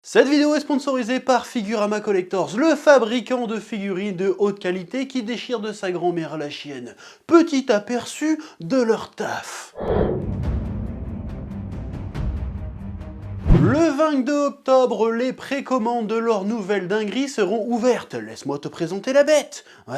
Cette vidéo est sponsorisée par Figurama Collectors, le fabricant de figurines de haute qualité qui déchire de sa grand-mère la chienne. Petit aperçu de leur taf. Le 22 octobre, les précommandes de leur nouvelle dinguerie seront ouvertes. Laisse-moi te présenter la bête. Ouais.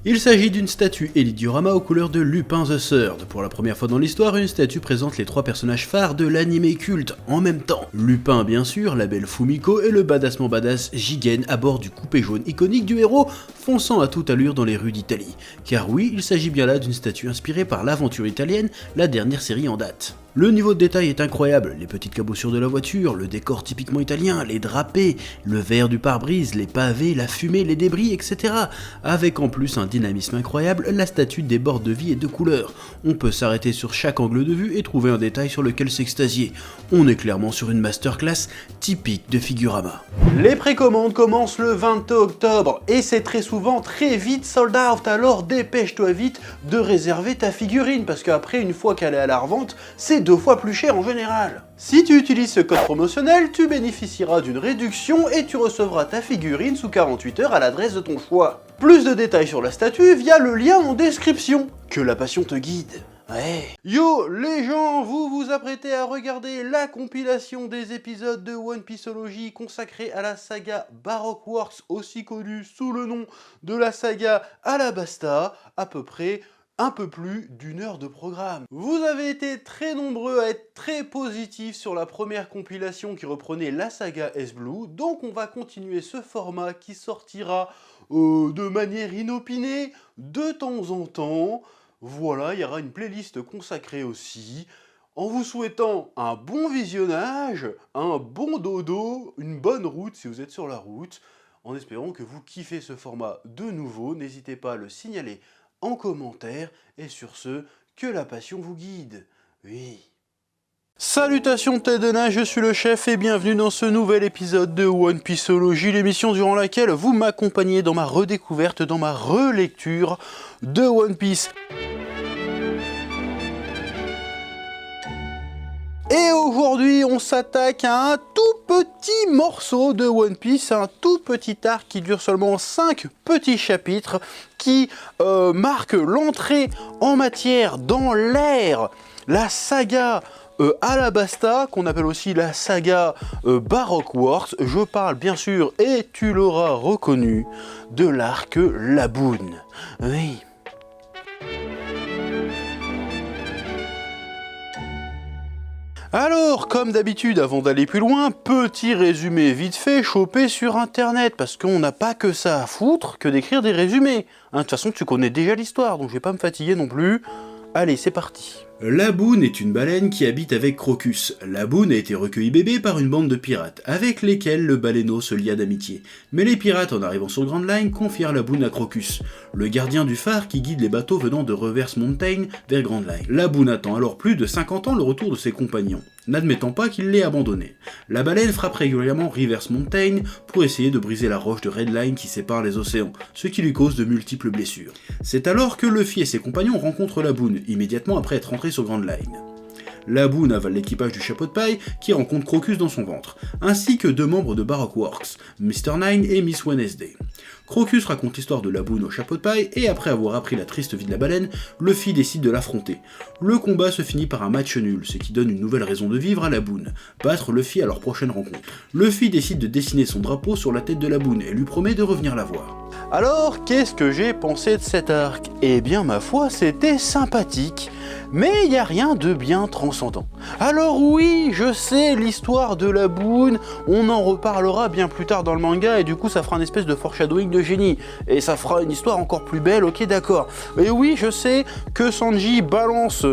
Il s'agit d'une statue Elidurama aux couleurs de Lupin the Third. Pour la première fois dans l'histoire, une statue présente les trois personnages phares de l'anime culte en même temps. Lupin bien sûr, la belle Fumiko et le badassement badass Jigen à bord du coupé jaune iconique du héros, fonçant à toute allure dans les rues d'Italie. Car oui, il s'agit bien là d'une statue inspirée par l'aventure italienne, la dernière série en date. Le niveau de détail est incroyable, les petites cabossures de la voiture, le décor typiquement italien, les drapés, le verre du pare-brise, les pavés, la fumée, les débris, etc. Avec en plus un dynamisme incroyable, la statue déborde de vie et de couleurs. On peut s'arrêter sur chaque angle de vue et trouver un détail sur lequel s'extasier. On est clairement sur une masterclass typique de Figurama. Les précommandes commencent le 22 octobre et c'est très souvent très vite sold out, alors dépêche-toi vite de réserver ta figurine parce qu'après, une fois qu'elle est à la revente, c'est 2 fois plus cher en général. Si tu utilises ce code promotionnel, tu bénéficieras d'une réduction et tu recevras ta figurine sous 48 heures à l'adresse de ton choix. Plus de détails sur la statue via le lien en description. Que la passion te guide. Ouais. Yo les gens, vous vous apprêtez à regarder la compilation des épisodes de One Pieceology consacrée à la saga Baroque Works, aussi connue sous le nom de la saga Alabasta, à peu près un peu plus d'1 heure de programme. Vous avez été très nombreux à être très positifs sur la première compilation qui reprenait la saga S-Blue, donc on va continuer ce format qui sortira de manière inopinée de temps en temps. Voilà, il y aura une playlist consacrée aussi. En vous souhaitant un bon visionnage, un bon dodo, une bonne route si vous êtes sur la route, en espérant que vous kiffez ce format de nouveau, n'hésitez pas à le signaler en commentaire, et sur ce, que la passion vous guide. Oui. Salutations tête de nain, je suis le chef et bienvenue dans ce nouvel épisode de One Pieceology, l'émission durant laquelle vous m'accompagnez dans ma redécouverte, dans ma relecture de One Piece. Et aujourd'hui, on s'attaque à un tout petit morceau de One Piece, un tout petit arc qui dure seulement 5 petits chapitres, qui marque l'entrée en matière dans l'ère, la saga Alabasta, qu'on appelle aussi la saga Baroque Works. Je parle bien sûr, et tu l'auras reconnu, de l'arc Laboon. Oui. Alors, comme d'habitude, avant d'aller plus loin, petit résumé vite fait chopé sur internet, parce qu'on n'a pas que ça à foutre que d'écrire des résumés. De toute façon, tu connais déjà l'histoire, donc je vais pas me fatiguer non plus. Allez, c'est parti. Laboon est une baleine qui habite avec Crocus. Laboon a été recueilli bébé par une bande de pirates, avec lesquels le baleineau se lia d'amitié. Mais les pirates, en arrivant sur Grand Line, confièrent Laboon à Crocus, le gardien du phare qui guide les bateaux venant de Reverse Mountain vers Grand Line. Laboon attend alors plus de 50 ans le retour de ses compagnons, n'admettant pas qu'il l'ait abandonné. La baleine frappe régulièrement Reverse Mountain pour essayer de briser la roche de Red Line qui sépare les océans, ce qui lui cause de multiples blessures. C'est alors que Luffy et ses compagnons rencontrent Laboon, immédiatement après être rentrés sur Grand Line. Laboon avale l'équipage du chapeau de paille qui rencontre Crocus dans son ventre, ainsi que 2 membres de Baroque Works, Mr. Nine et Miss Wednesday. Crocus raconte l'histoire de Laboon au chapeau de paille et après avoir appris la triste vie de la baleine, Luffy décide de l'affronter. Le combat se finit par un match nul, ce qui donne une nouvelle raison de vivre à Laboon, battre Luffy à leur prochaine rencontre. Luffy décide de dessiner son drapeau sur la tête de Laboon et lui promet de revenir la voir. Alors, qu'est-ce que j'ai pensé de cet arc? Eh bien, ma foi, c'était sympathique. Mais il n'y a rien de bien transcendant. Alors oui, je sais, l'histoire de Laboon, on en reparlera bien plus tard dans le manga et du coup ça fera une espèce de foreshadowing de génie. Et ça fera une histoire encore plus belle, ok d'accord. Et oui, je sais que Sanji balance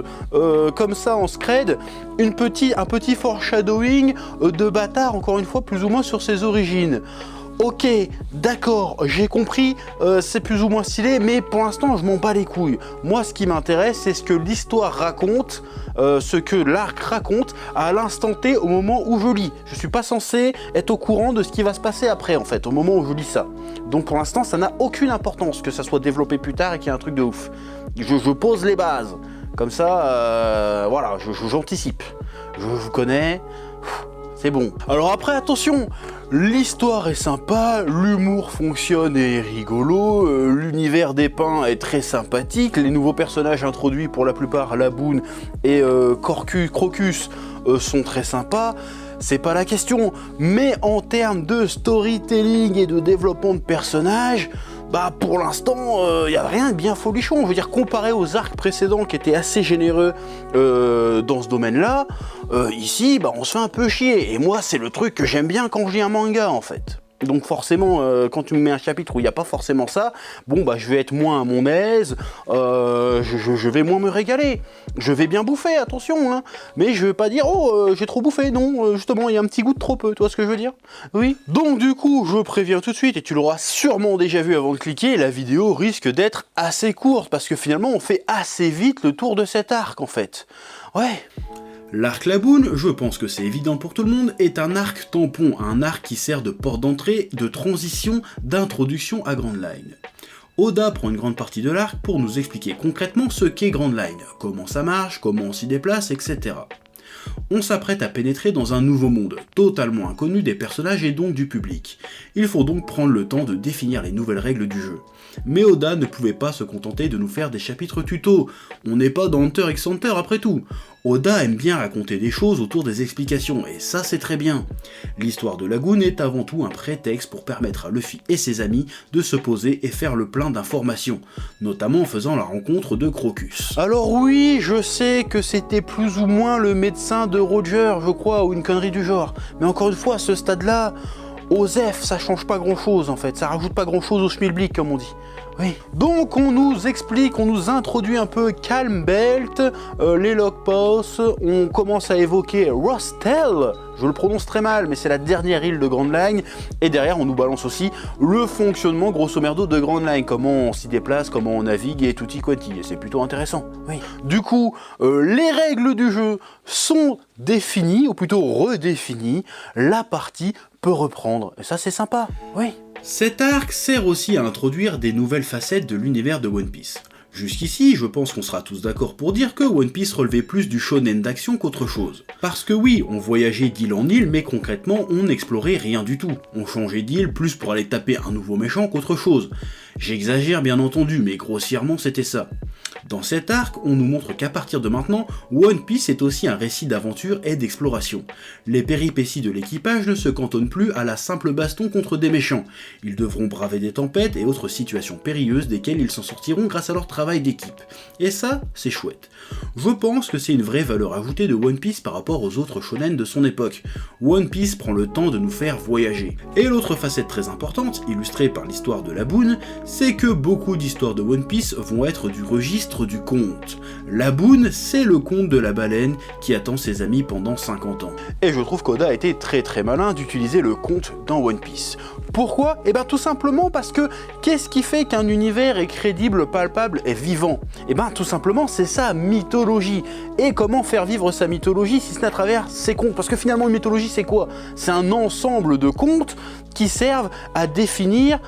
comme ça en scred un petit foreshadowing de bâtard, encore une fois, plus ou moins sur ses origines. Ok, d'accord, j'ai compris, c'est plus ou moins stylé, mais pour l'instant, je m'en bats les couilles. Moi, ce qui m'intéresse, c'est ce que l'histoire raconte, ce que l'arc raconte à l'instant T, au moment où je lis. Je suis pas censé être au courant de ce qui va se passer après, en fait, au moment où je lis ça. Donc pour l'instant, ça n'a aucune importance que ça soit développé plus tard et qu'il y ait un truc de ouf. Je pose les bases. Comme ça, voilà, j'anticipe. Je vous connais. c'est bon. Alors après, attention, l'histoire est sympa, l'humour fonctionne et est rigolo, l'univers dépeint est très sympathique, les nouveaux personnages introduits, pour la plupart, Laboon et Crocus, sont très sympas. C'est pas la question, mais en termes de storytelling et de développement de personnages, bah pour l'instant, y a rien de bien folichon. Je veux dire, comparé aux arcs précédents qui étaient assez généreux dans ce domaine-là, ici, bah on se fait un peu chier. Et moi, c'est le truc que j'aime bien quand je lis un manga, en fait. Donc forcément, quand tu me mets un chapitre où il n'y a pas forcément ça, bon bah je vais être moins à mon aise, je vais moins me régaler. Je vais bien bouffer, attention, hein, mais je vais pas dire j'ai trop bouffé, non, justement il y a un petit goût de trop peu, tu vois ce que je veux dire? Oui. Donc du coup, je préviens tout de suite, et tu l'auras sûrement déjà vu avant de cliquer, la vidéo risque d'être assez courte, parce que finalement on fait assez vite le tour de cet arc en fait. Ouais. L'arc Laboon, je pense que c'est évident pour tout le monde, est un arc tampon, un arc qui sert de porte d'entrée, de transition, d'introduction à Grand Line. Oda prend une grande partie de l'arc pour nous expliquer concrètement ce qu'est Grand Line, comment ça marche, comment on s'y déplace, etc. On s'apprête à pénétrer dans un nouveau monde, totalement inconnu des personnages et donc du public. Il faut donc prendre le temps de définir les nouvelles règles du jeu. Mais Oda ne pouvait pas se contenter de nous faire des chapitres tuto, on n'est pas dans Hunter x Hunter après tout. Oda aime bien raconter des choses autour des explications, et ça c'est très bien. L'histoire de Lagoon est avant tout un prétexte pour permettre à Luffy et ses amis de se poser et faire le plein d'informations, notamment en faisant la rencontre de Crocus. Alors oui, je sais que c'était plus ou moins le médecin de Roger, je crois, ou une connerie du genre, mais encore une fois, à ce stade-là, Osef, ça change pas grand-chose en fait, ça rajoute pas grand-chose au schmilblick comme on dit. Oui. Donc on nous explique, on nous introduit un peu Calm Belt, les Logposts, on commence à évoquer Rostel, je le prononce très mal, mais c'est la dernière île de Grand Line, et derrière on nous balance aussi le fonctionnement grosso merdo de Grand Line, comment on s'y déplace, comment on navigue et tutti quanti, et c'est plutôt intéressant. Oui. Du coup, les règles du jeu sont définies, ou plutôt redéfinies, la partie peut reprendre, et ça c'est sympa, oui. Cet arc sert aussi à introduire des nouvelles facettes de l'univers de One Piece. Jusqu'ici, je pense qu'on sera tous d'accord pour dire que One Piece relevait plus du shonen d'action qu'autre chose. Parce que oui, on voyageait d'île en île, mais concrètement, on n'explorait rien du tout. On changeait d'île plus pour aller taper un nouveau méchant qu'autre chose. J'exagère bien entendu, mais grossièrement c'était ça. Dans cet arc, on nous montre qu'à partir de maintenant, One Piece est aussi un récit d'aventure et d'exploration. Les péripéties de l'équipage ne se cantonnent plus à la simple baston contre des méchants. Ils devront braver des tempêtes et autres situations périlleuses desquelles ils s'en sortiront grâce à leur travail d'équipe. Et ça, c'est chouette. Je pense que c'est une vraie valeur ajoutée de One Piece par rapport aux autres shonen de son époque. One Piece prend le temps de nous faire voyager. Et l'autre facette très importante, illustrée par l'histoire de Laboon, c'est que beaucoup d'histoires de One Piece vont être du registre du conte. Laboon, c'est le conte de la baleine qui attend ses amis pendant 50 ans. Et je trouve qu'Oda a été très malin d'utiliser le conte dans One Piece. Pourquoi? Eh bien tout simplement parce que qu'est-ce qui fait qu'un univers est crédible, palpable et vivant? Eh bien tout simplement c'est sa mythologie. Et comment faire vivre sa mythologie si ce n'est à travers ses contes? Parce que finalement une mythologie c'est quoi? C'est un ensemble de contes qui servent à définir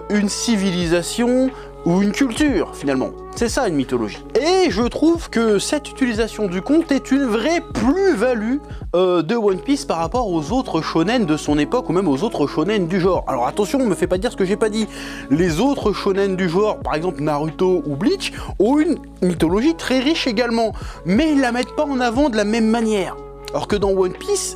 une civilisation ou une culture finalement. C'est ça une mythologie. Et je trouve que cette utilisation du conte est une vraie plus-value de One Piece par rapport aux autres shonen de son époque ou même aux autres shonen du genre. Alors attention, on me fait pas dire ce que j'ai pas dit. Les autres shonen du genre, par exemple Naruto ou Bleach, ont une mythologie très riche également, mais ils la mettent pas en avant de la même manière. Alors que dans One Piece,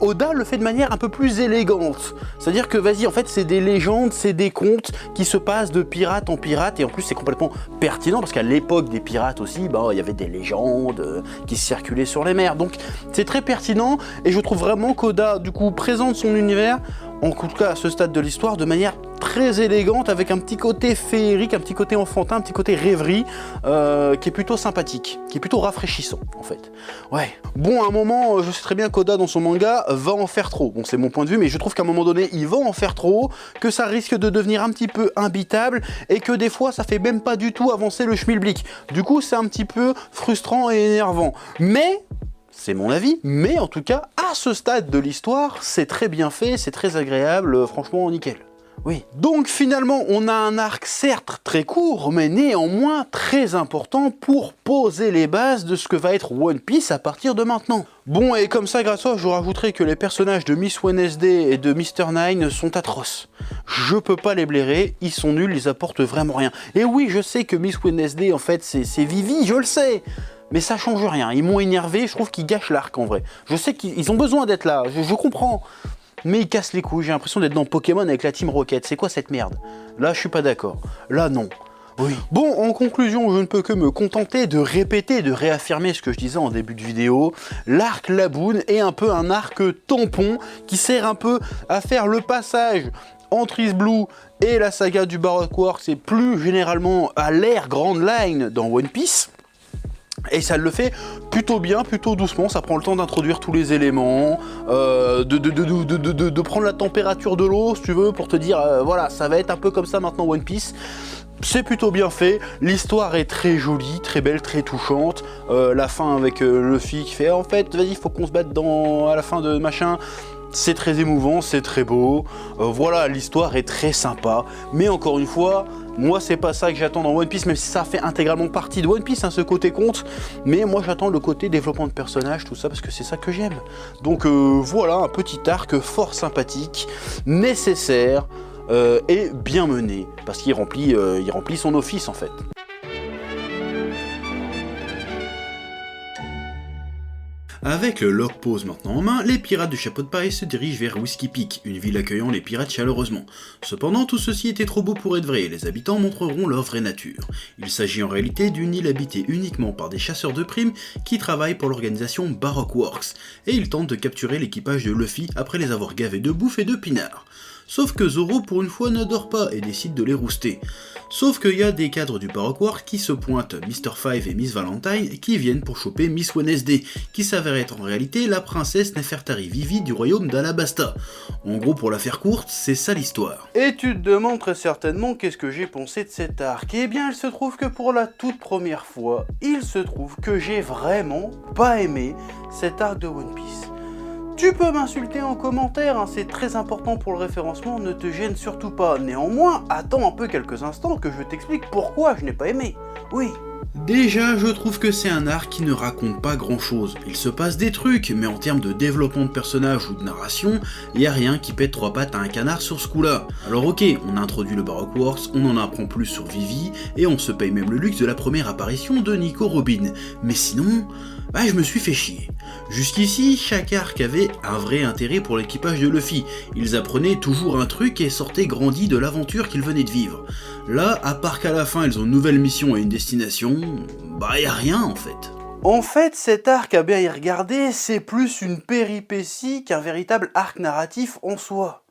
Oda le fait de manière un peu plus élégante. C'est-à-dire que, vas-y, en fait, c'est des légendes, c'est des contes qui se passent de pirate en pirate, et en plus, c'est complètement pertinent, parce qu'à l'époque des pirates aussi, bah, il y avait des légendes qui circulaient sur les mers. Donc, c'est très pertinent, et je trouve vraiment qu'Oda, du coup, présente son univers, en tout cas à ce stade de l'histoire, de manière très élégante, avec un petit côté féerique, un petit côté enfantin, un petit côté rêverie, qui est plutôt sympathique, qui est plutôt rafraîchissant, en fait. Ouais. Bon, à un moment, je sais très bien qu'Oda, dans son manga, va en faire trop. Bon, c'est mon point de vue, mais je trouve qu'à un moment donné, il va en faire trop, que ça risque de devenir un petit peu imbitable, et que des fois, ça fait même pas du tout avancer le schmilblick. Du coup, c'est un petit peu frustrant et énervant. Mais c'est mon avis, mais en tout cas, à ce stade de l'histoire, c'est très bien fait, c'est très agréable, franchement, nickel. Oui. Donc finalement, on a un arc certes très court, mais néanmoins très important pour poser les bases de ce que va être One Piece à partir de maintenant. Bon, et comme ça, grâce à ça, je rajouterai que les personnages de Miss Wednesday et de Mr. Nine sont atroces. Je peux pas les blairer, ils sont nuls, ils apportent vraiment rien. Et oui, je sais que Miss Wednesday, en fait, c'est Vivi, je le sais. Mais ça change rien, ils m'ont énervé, je trouve qu'ils gâchent l'arc en vrai. Je sais qu'ils ont besoin d'être là, je comprends. Mais ils cassent les couilles, j'ai l'impression d'être dans Pokémon avec la Team Rocket. C'est quoi cette merde? Là, je suis pas d'accord. Là, non. Oui. Bon, en conclusion, je ne peux que me contenter de répéter, de réaffirmer ce que je disais en début de vidéo. L'arc Laboon est un peu un arc tampon qui sert un peu à faire le passage entre East Blue et la saga du Baroque Works et plus généralement à l'ère Grand Line dans One Piece. Et ça le fait plutôt bien, plutôt doucement, ça prend le temps d'introduire tous les éléments, de prendre la température de l'eau, si tu veux, pour te dire, voilà, ça va être un peu comme ça maintenant One Piece. C'est plutôt bien fait, l'histoire est très jolie, très belle, très touchante. La fin avec Luffy qui fait, en fait, vas-y, faut qu'on se batte à la fin de machin. C'est très émouvant, c'est très beau, voilà, l'histoire est très sympa, mais encore une fois, moi c'est pas ça que j'attends dans One Piece, même si ça fait intégralement partie de One Piece, hein, ce côté compte, mais moi j'attends le côté développement de personnages, tout ça, parce que c'est ça que j'aime. Donc voilà, un petit arc fort sympathique, nécessaire, et bien mené, parce qu'il remplit son office en fait. Avec le log pose maintenant en main, les pirates du chapeau de paille se dirigent vers Whiskey Peak, une ville accueillant les pirates chaleureusement. Cependant, tout ceci était trop beau pour être vrai et les habitants montreront leur vraie nature. Il s'agit en réalité d'une île habitée uniquement par des chasseurs de primes qui travaillent pour l'organisation Baroque Works, et ils tentent de capturer l'équipage de Luffy après les avoir gavés de bouffe et de pinard. Sauf que Zoro pour une fois ne dort pas et décide de les rouster. Sauf qu'il y a des cadres du Baroque Works qui se pointent, Mr. Five et Miss Valentine, qui viennent pour choper Miss Wednesday, qui s'avère être en réalité la princesse Nefertari Vivi du royaume d'Alabasta. En gros, pour la faire courte, c'est ça l'histoire. Et tu te demandes très certainement qu'est-ce que j'ai pensé de cet arc. Eh bien, il se trouve que pour la toute première fois, il se trouve que j'ai vraiment pas aimé cet arc de One Piece. Tu peux m'insulter en commentaire, hein, c'est très important pour le référencement, ne te gêne surtout pas. Néanmoins, attends un peu quelques instants que je t'explique pourquoi je n'ai pas aimé. Oui. Déjà, je trouve que c'est un arc qui ne raconte pas grand chose. Il se passe des trucs, mais en termes de développement de personnage ou de narration, y a rien qui pète trois pattes à un canard sur ce coup-là. Alors ok, on a introduit le Baroque Works, on en apprend plus sur Vivi, et on se paye même le luxe de la première apparition de Nico Robin. Mais sinon, je me suis fait chier. Jusqu'ici, chaque arc avait un vrai intérêt pour l'équipage de Luffy. Ils apprenaient toujours un truc et sortaient grandis de l'aventure qu'ils venaient de vivre. Là, à part qu'à la fin ils ont une nouvelle mission et une destination, y a rien en fait. En fait, cet arc, à bien y regarder, c'est plus une péripétie qu'un véritable arc narratif en soi.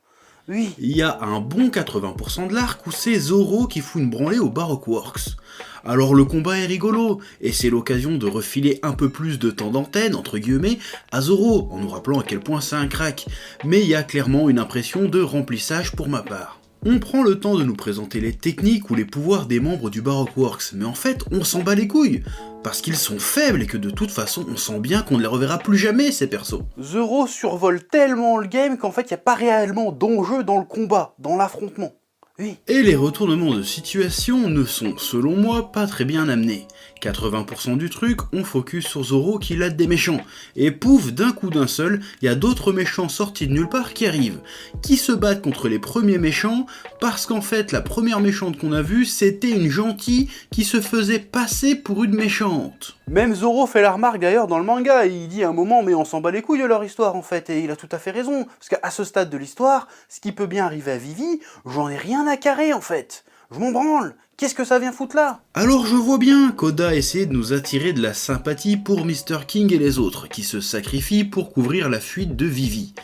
Oui. Il y a un bon 80% de l'arc où c'est Zoro qui fout une branlée au Baroque Works. Alors le combat est rigolo, et c'est l'occasion de refiler un peu plus de temps d'antenne, entre guillemets, à Zoro, en nous rappelant à quel point c'est un crack, mais il y a clairement une impression de remplissage pour ma part. On prend le temps de nous présenter les techniques ou les pouvoirs des membres du Baroque Works, mais en fait, on s'en bat les couilles, parce qu'ils sont faibles et que de toute façon, on sent bien qu'on ne les reverra plus jamais, ces persos. Zoro survole tellement le game qu'en fait, il n'y a pas réellement d'enjeu dans le combat, dans l'affrontement. Oui. Et les retournements de situation ne sont, selon moi, pas très bien amenés. 80% du truc, on focus sur Zoro qui lade des méchants. Et pouf, d'un coup d'un seul, il y a d'autres méchants sortis de nulle part qui arrivent. Qui se battent contre les premiers méchants, parce qu'en fait, la première méchante qu'on a vue, c'était une gentille qui se faisait passer pour une méchante. Même Zoro fait la remarque d'ailleurs dans le manga, il dit à un moment, mais on s'en bat les couilles de leur histoire en fait, et il a tout à fait raison. Parce qu'à ce stade de l'histoire, ce qui peut bien arriver à Vivi, j'en ai rien à carrer en fait. Je m'en branle. Qu'est-ce que ça vient foutre là? Alors je vois bien qu'Oda essaie de nous attirer de la sympathie pour Mr. King et les autres, qui se sacrifient pour couvrir la fuite de Vivi.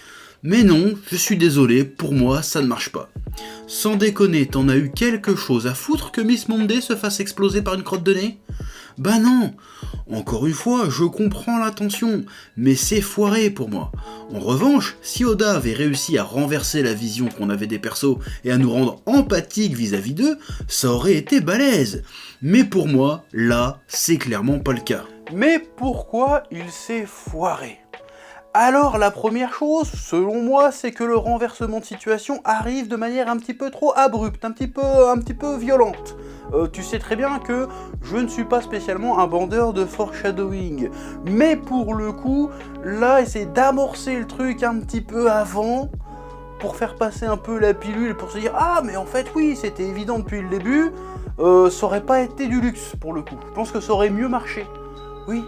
Mais non, je suis désolé, pour moi ça ne marche pas. Sans déconner, t'en as eu quelque chose à foutre que Miss Monday se fasse exploser par une crotte de nez? Bah non. Encore une fois, je comprends l'intention, mais c'est foiré pour moi. En revanche, si Oda avait réussi à renverser la vision qu'on avait des persos et à nous rendre empathiques vis-à-vis d'eux, ça aurait été balèze. Mais pour moi, là, c'est clairement pas le cas. Mais pourquoi il s'est foiré ? Alors la première chose, selon moi, c'est que le renversement de situation arrive de manière un petit peu trop abrupte, un petit peu violente. Tu sais très bien que je ne suis pas spécialement un bandeur de foreshadowing, mais pour le coup, là, essayer d'amorcer le truc un petit peu avant, pour faire passer un peu la pilule, pour se dire « Ah, mais en fait, oui, c'était évident depuis le début », ça aurait pas été du luxe, pour le coup. Je pense que ça aurait mieux marché. Oui.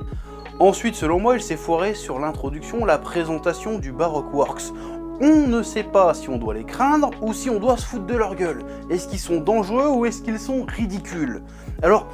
Ensuite, selon moi, il s'est foiré sur l'introduction, la présentation du Baroque Works. On ne sait pas si on doit les craindre ou si on doit se foutre de leur gueule. Est-ce qu'ils sont dangereux ou est-ce qu'ils sont ridicules? Alors,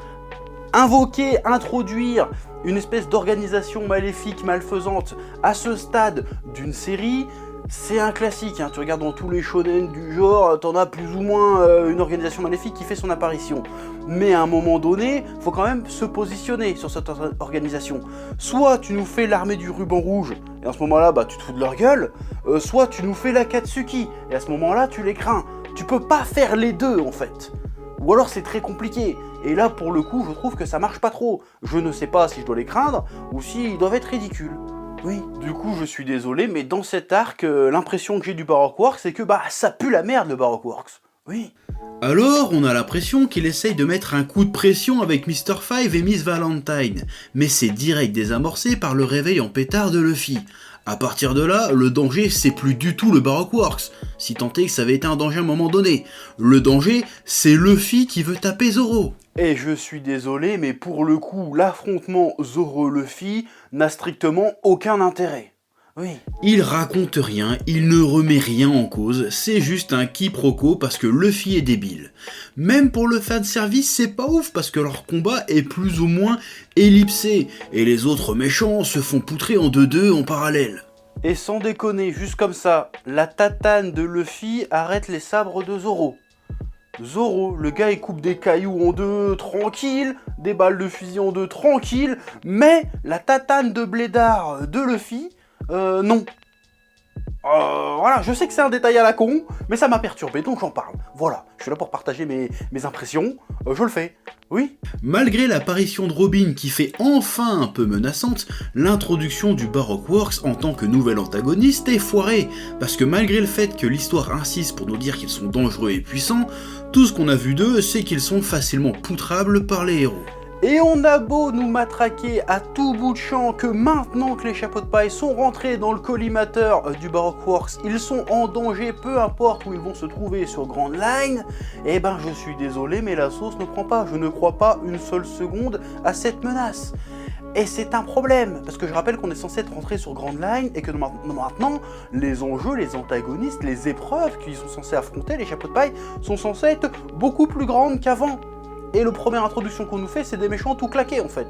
introduire une espèce d'organisation maléfique, malfaisante à ce stade d'une série, c'est un classique, hein. Tu regardes dans tous les shonen du genre, t'en as plus ou moins une organisation maléfique qui fait son apparition. Mais à un moment donné, faut quand même se positionner sur cette organisation. Soit tu nous fais l'armée du ruban rouge, et à ce moment-là, bah, tu te fous de leur gueule, soit tu nous fais la Katsuki, et à ce moment-là, tu les crains. Tu peux pas faire les deux, en fait. Ou alors c'est très compliqué. Et là, pour le coup, je trouve que ça marche pas trop. Je ne sais pas si je dois les craindre, ou s'ils doivent être ridicules. Oui, du coup je suis désolé, mais dans cet arc, l'impression que j'ai du Baroque Works, c'est que bah ça pue la merde le Baroque Works. Oui. Alors, on a l'impression qu'il essaye de mettre un coup de pression avec Mr. Five et Miss Valentine, mais c'est direct désamorcé par le réveil en pétard de Luffy. À partir de là, le danger c'est plus du tout le Baroque Works, si tant est que ça avait été un danger à un moment donné. Le danger, c'est Luffy qui veut taper Zoro. Et je suis désolé, mais pour le coup, l'affrontement Zoro-Luffy n'a strictement aucun intérêt. Oui. Il raconte rien, il ne remet rien en cause, c'est juste un quiproquo parce que Luffy est débile. Même pour le fanservice, c'est pas ouf parce que leur combat est plus ou moins ellipsé, et les autres méchants se font poutrer en 2-2 en parallèle. Et sans déconner, juste comme ça, la tatane de Luffy arrête les sabres de Zoro. Zoro, le gars il coupe des cailloux en deux, tranquille, des balles de fusil en deux, tranquille, mais la tatane de blédard de Luffy, non. Voilà, je sais que c'est un détail à la con, mais ça m'a perturbé, donc j'en parle. Voilà, je suis là pour partager mes impressions, je le fais, oui. Malgré l'apparition de Robin qui fait enfin un peu menaçante, l'introduction du Baroque Works en tant que nouvel antagoniste est foirée, parce que malgré le fait que l'histoire insiste pour nous dire qu'ils sont dangereux et puissants, tout ce qu'on a vu d'eux, c'est qu'ils sont facilement poutrables par les héros. Et on a beau nous matraquer à tout bout de champ que maintenant que les chapeaux de paille sont rentrés dans le collimateur du Baroque Works, ils sont en danger, peu importe où ils vont se trouver sur Grand Line, eh ben je suis désolé mais la sauce ne prend pas, je ne crois pas une seule seconde à cette menace. Et c'est un problème, parce que je rappelle qu'on est censé être rentré sur Grand Line et que maintenant, les enjeux, les antagonistes, les épreuves qu'ils sont censés affronter, les chapeaux de paille, sont censés être beaucoup plus grandes qu'avant. Et la première introduction qu'on nous fait, c'est des méchants tout claqués en fait.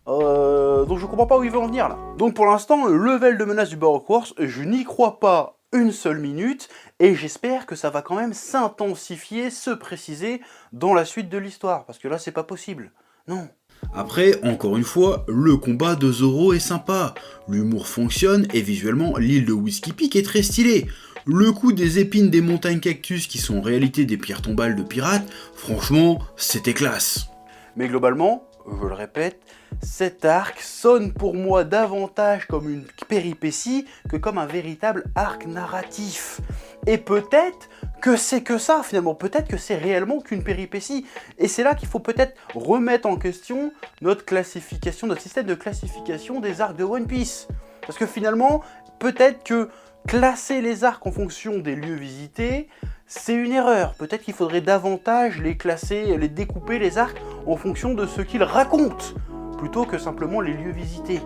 Donc je comprends pas où ils veulent en venir là. Donc pour l'instant, le level de menace du Baroque Works, je n'y crois pas une seule minute, et j'espère que ça va quand même s'intensifier, se préciser dans la suite de l'histoire, parce que là c'est pas possible. Non. Après, encore une fois, le combat de Zoro est sympa, l'humour fonctionne et visuellement l'île de Whiskey Peak est très stylée. Le coup des épines des montagnes cactus qui sont en réalité des pierres tombales de pirates, franchement, c'était classe. Mais globalement, je le répète, cet arc sonne pour moi davantage comme une péripétie que comme un véritable arc narratif. Et peut-être que c'est que ça finalement, peut-être que c'est réellement qu'une péripétie. Et c'est là qu'il faut peut-être remettre en question notre classification, notre système de classification des arcs de One Piece. Parce que finalement, peut-être que classer les arcs en fonction des lieux visités, c'est une erreur. Peut-être qu'il faudrait davantage les classer, les découper les arcs en fonction de ce qu'ils racontent, plutôt que simplement les lieux visités.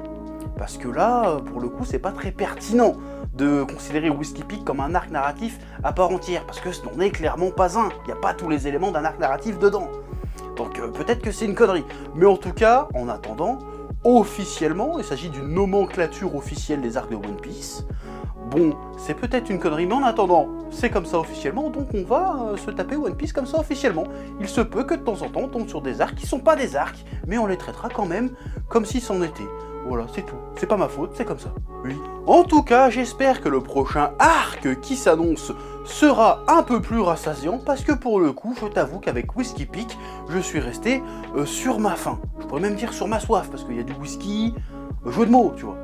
Parce que là, pour le coup, c'est pas très pertinent de considérer Whiskey Peak comme un arc narratif à part entière, parce que ce n'en est clairement pas un. Il n'y a pas tous les éléments d'un arc narratif dedans. Donc peut-être que c'est une connerie. Mais en tout cas, en attendant, officiellement, il s'agit d'une nomenclature officielle des arcs de One Piece. Bon, c'est peut-être une connerie, mais en attendant, c'est comme ça officiellement, donc on va se taper One Piece comme ça officiellement. Il se peut que de temps en temps on tombe sur des arcs qui sont pas des arcs, mais on les traitera quand même comme si c'en était. Voilà, c'est tout. C'est pas ma faute, c'est comme ça. Oui. En tout cas, j'espère que le prochain arc qui s'annonce sera un peu plus rassasiant, parce que pour le coup, je t'avoue qu'avec Whiskey Peak, je suis resté sur ma faim. Je pourrais même dire sur ma soif, parce qu'il y a du whisky, jeu de mots, tu vois.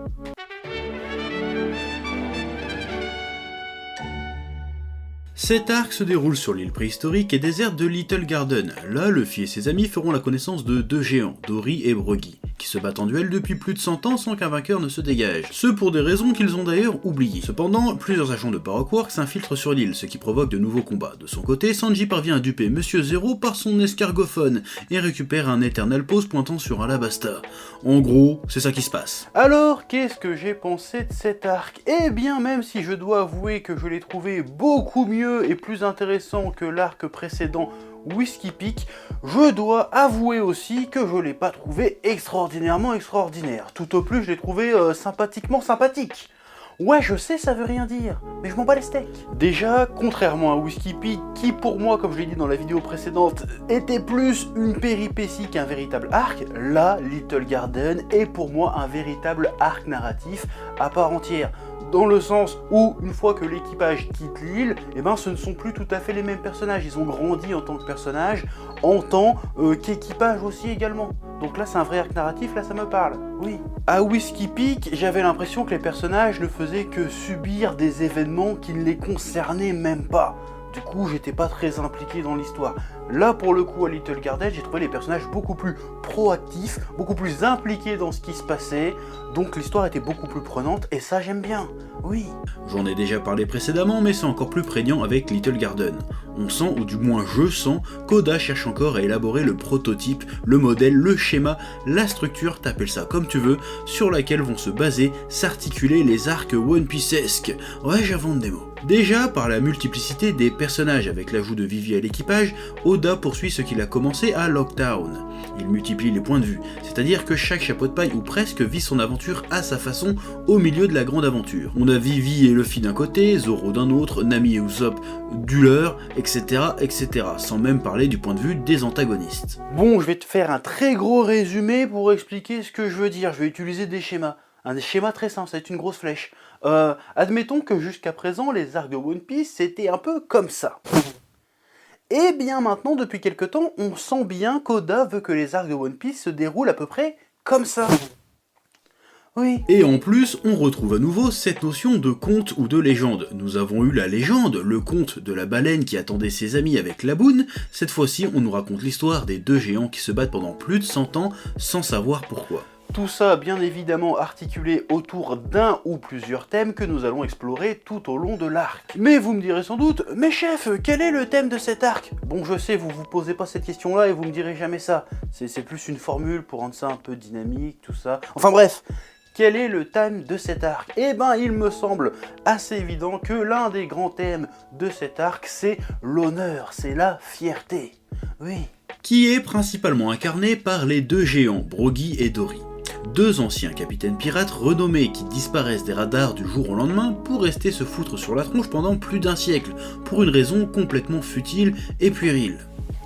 Cet arc se déroule sur l'île préhistorique et déserte de Little Garden. Là, Luffy et ses amis feront la connaissance de deux géants, Dory et Broggy, qui se battent en duel depuis plus de 100 ans sans qu'un vainqueur ne se dégage. Ce pour des raisons qu'ils ont d'ailleurs oubliées. Cependant, plusieurs agents de Paraquark s'infiltrent sur l'île, ce qui provoque de nouveaux combats. De son côté, Sanji parvient à duper Monsieur Zero par son escargophone et récupère un Eternal Pose pointant sur Alabasta. En gros, c'est ça qui se passe. Alors, qu'est-ce que j'ai pensé de cet arc? Eh bien, même si je dois avouer que je l'ai trouvé beaucoup mieux et plus intéressant que l'arc précédent Whiskey Peak, je dois avouer aussi que je l'ai pas trouvé extraordinairement extraordinaire. Tout au plus, je l'ai trouvé sympathiquement sympathique. Ouais, je sais, ça veut rien dire, mais je m'en bats les steaks. Déjà, contrairement à Whiskey Peak, qui pour moi, comme je l'ai dit dans la vidéo précédente, était plus une péripétie qu'un véritable arc, là, Little Garden est pour moi un véritable arc narratif à part entière. Dans le sens où, une fois que l'équipage quitte l'île, eh ben, ce ne sont plus tout à fait les mêmes personnages. Ils ont grandi en tant que personnages, en tant qu'équipage aussi également. Donc là, c'est un vrai arc narratif, là, ça me parle. Oui. À Whiskey Peak, j'avais l'impression que les personnages ne faisaient que subir des événements qui ne les concernaient même pas. Du coup, j'étais pas très impliqué dans l'histoire. Là, pour le coup, à Little Garden, j'ai trouvé les personnages beaucoup plus proactifs, beaucoup plus impliqués dans ce qui se passait. Donc l'histoire était beaucoup plus prenante, et ça, j'aime bien. Oui. J'en ai déjà parlé précédemment, mais c'est encore plus prégnant avec Little Garden. On sent, ou du moins je sens, qu'Oda cherche encore à élaborer le prototype, le modèle, le schéma, la structure, t'appelles ça comme tu veux, sur laquelle vont se baser, s'articuler les arcs One Piece-esques. Ouais, j'invente des mots. Déjà, par la multiplicité des personnages avec l'ajout de Vivi à l'équipage, Oda poursuit ce qu'il a commencé à Lockdown. Il multiplie les points de vue, c'est-à-dire que chaque chapeau de paille ou presque vit son aventure à sa façon au milieu de la grande aventure. On a Vivi et Luffy d'un côté, Zoro d'un autre, Nami et Usopp du leur, etc., etc., sans même parler du point de vue des antagonistes. Bon, je vais te faire un très gros résumé pour expliquer ce que je veux dire. Je vais utiliser des schémas. Un schéma très simple, ça va être une grosse flèche. Admettons que jusqu'à présent, les arcs de One Piece, c'était un peu comme ça. Et bien maintenant, depuis quelque temps, on sent bien qu'Oda veut que les arcs de One Piece se déroulent à peu près comme ça. Oui. Et en plus, on retrouve à nouveau cette notion de conte ou de légende. Nous avons eu la légende, le conte de la baleine qui attendait ses amis avec la boune. Cette fois-ci, on nous raconte l'histoire des deux géants qui se battent pendant plus de 100 ans sans savoir pourquoi. Tout ça bien évidemment articulé autour d'un ou plusieurs thèmes que nous allons explorer tout au long de l'arc. Mais vous me direz sans doute, mais chef, quel est le thème de cet arc? Bon, je sais, vous vous posez pas cette question-là et vous me direz jamais ça. C'est plus une formule pour rendre ça un peu dynamique, tout ça. Enfin bref, quel est le thème de cet arc? Eh ben, il me semble assez évident que l'un des grands thèmes de cet arc, c'est l'honneur, c'est la fierté. Oui. Qui est principalement incarné par les deux géants, Broggy et Dory. Deux anciens capitaines pirates renommés qui disparaissent des radars du jour au lendemain pour rester se foutre sur la tronche pendant plus d'un siècle, pour une raison complètement futile et puérile.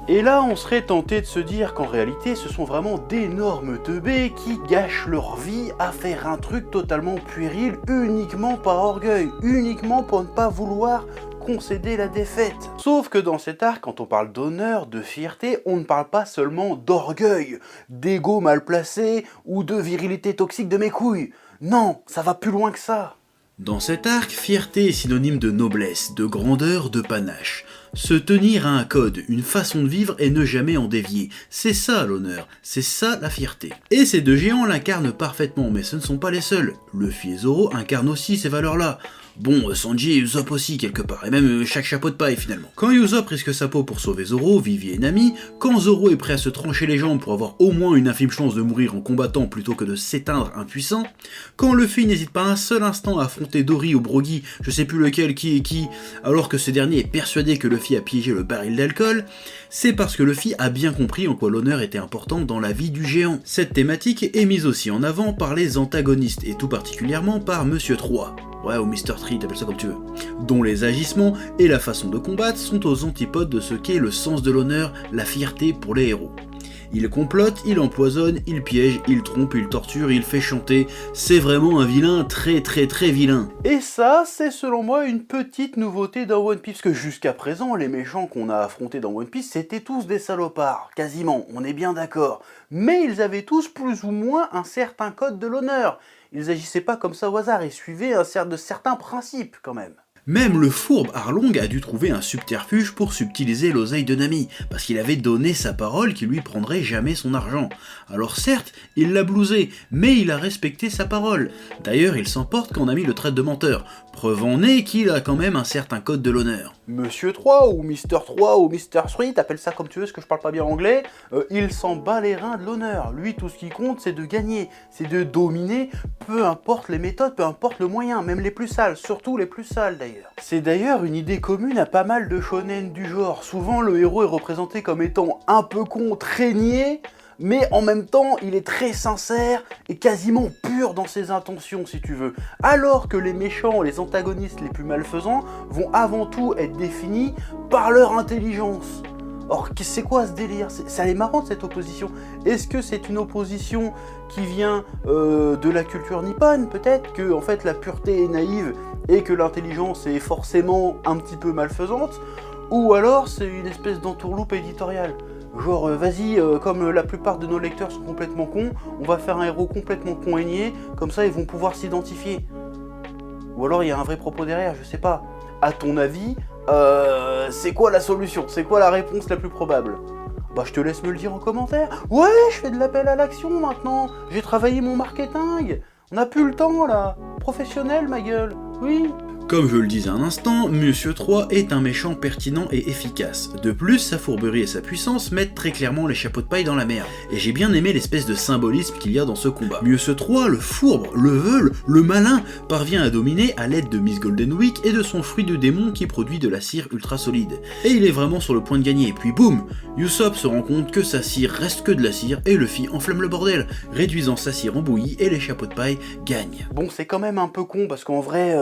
Et là, on serait tenté de se dire qu'en réalité, ce sont vraiment d'énormes teubés qui gâchent leur vie à faire un truc totalement puéril uniquement par orgueil, uniquement pour ne pas vouloir concéder la défaite. Sauf que dans cet arc, quand on parle d'honneur, de fierté, on ne parle pas seulement d'orgueil, d'ego mal placé ou de virilité toxique de mes couilles. Non, ça va plus loin que ça. Dans cet arc, fierté est synonyme de noblesse, de grandeur, de panache. Se tenir à un code, une façon de vivre et ne jamais en dévier. C'est ça l'honneur, c'est ça la fierté. Et ces deux géants l'incarnent parfaitement, mais ce ne sont pas les seuls. Luffy et Zoro incarnent aussi ces valeurs-là. Bon, Sanji et Usopp aussi quelque part, et même chaque chapeau de paille finalement. Quand Usopp risque sa peau pour sauver Zoro, Vivi et Nami, quand Zoro est prêt à se trancher les jambes pour avoir au moins une infime chance de mourir en combattant plutôt que de s'éteindre impuissant, quand Luffy n'hésite pas un seul instant à affronter Dory ou Broggy, je sais plus lequel qui est qui, alors que ce dernier est persuadé que Luffy a piégé le baril d'alcool, c'est parce que Luffy a bien compris en quoi l'honneur était important dans la vie du géant. Cette thématique est mise aussi en avant par les antagonistes, et tout particulièrement par Monsieur 3. Ouais, ou Mr. Tree, t'appelles ça comme tu veux, dont les agissements et la façon de combattre sont aux antipodes de ce qu'est le sens de l'honneur, la fierté pour les héros. Il complote, il empoisonne, il piège, il trompe, il torture, il fait chanter, c'est vraiment un vilain très vilain. Et ça, c'est selon moi une petite nouveauté dans One Piece, parce que jusqu'à présent, les méchants qu'on a affrontés dans One Piece, c'était tous des salopards, quasiment, on est bien d'accord. Mais ils avaient tous plus ou moins un certain code de l'honneur. Ils agissaient pas comme ça au hasard, ils suivaient de certains principes quand même. Même le fourbe Arlong a dû trouver un subterfuge pour subtiliser l'oseille de Nami, parce qu'il avait donné sa parole qu'il lui prendrait jamais son argent. Alors certes, il l'a blousé, mais il a respecté sa parole. D'ailleurs, il s'emporte quand Nami le traite de menteur, preuve en est qu'il a quand même un certain code de l'honneur. Monsieur 3 ou Mister 3 ou Mister 3, t'appelles ça comme tu veux, parce que je parle pas bien anglais, il s'en bat les reins de l'honneur. Lui, tout ce qui compte, c'est de gagner, c'est de dominer, peu importe les méthodes, peu importe le moyen, même les plus sales, surtout les plus sales d'ailleurs. C'est d'ailleurs une idée commune à pas mal de shonen du genre. Souvent, le héros est représenté comme étant un peu con, très niais, mais en même temps, il est très sincère et quasiment pur dans ses intentions, si tu veux. Alors que les méchants, les antagonistes les plus malfaisants, vont avant tout être définis par leur intelligence. Or, c'est quoi ce délire? Ça est marrant cette opposition. Est-ce que c'est une opposition qui vient de la culture nippone? Peut-être que en fait la pureté est naïve et que l'intelligence est forcément un petit peu malfaisante? Ou alors c'est une espèce d'entourloupe éditoriale? Genre, vas-y, comme la plupart de nos lecteurs sont complètement cons, on va faire un héros complètement con et niais, comme ça ils vont pouvoir s'identifier. Ou alors il y a un vrai propos derrière, je sais pas. À ton avis, c'est quoi la solution? C'est quoi la réponse la plus probable? Bah je te laisse me le dire en commentaire. Ouais, je fais de l'appel à l'action maintenant. J'ai travaillé mon marketing. On n'a plus le temps là. Professionnel ma gueule. Oui. Comme je le disais un instant, Monsieur 3 est un méchant pertinent et efficace. De plus, sa fourberie et sa puissance mettent très clairement les chapeaux de paille dans la merde. Et j'ai bien aimé l'espèce de symbolisme qu'il y a dans ce combat. Monsieur 3, le fourbe, le veule, le malin, parvient à dominer à l'aide de Miss Golden Week et de son fruit de démon qui produit de la cire ultra solide. Et il est vraiment sur le point de gagner, puis boum, Usopp se rend compte que sa cire reste que de la cire et Luffy enflamme le bordel, réduisant sa cire en bouillie et les chapeaux de paille gagnent. Bon, c'est quand même un peu con parce qu'en vrai,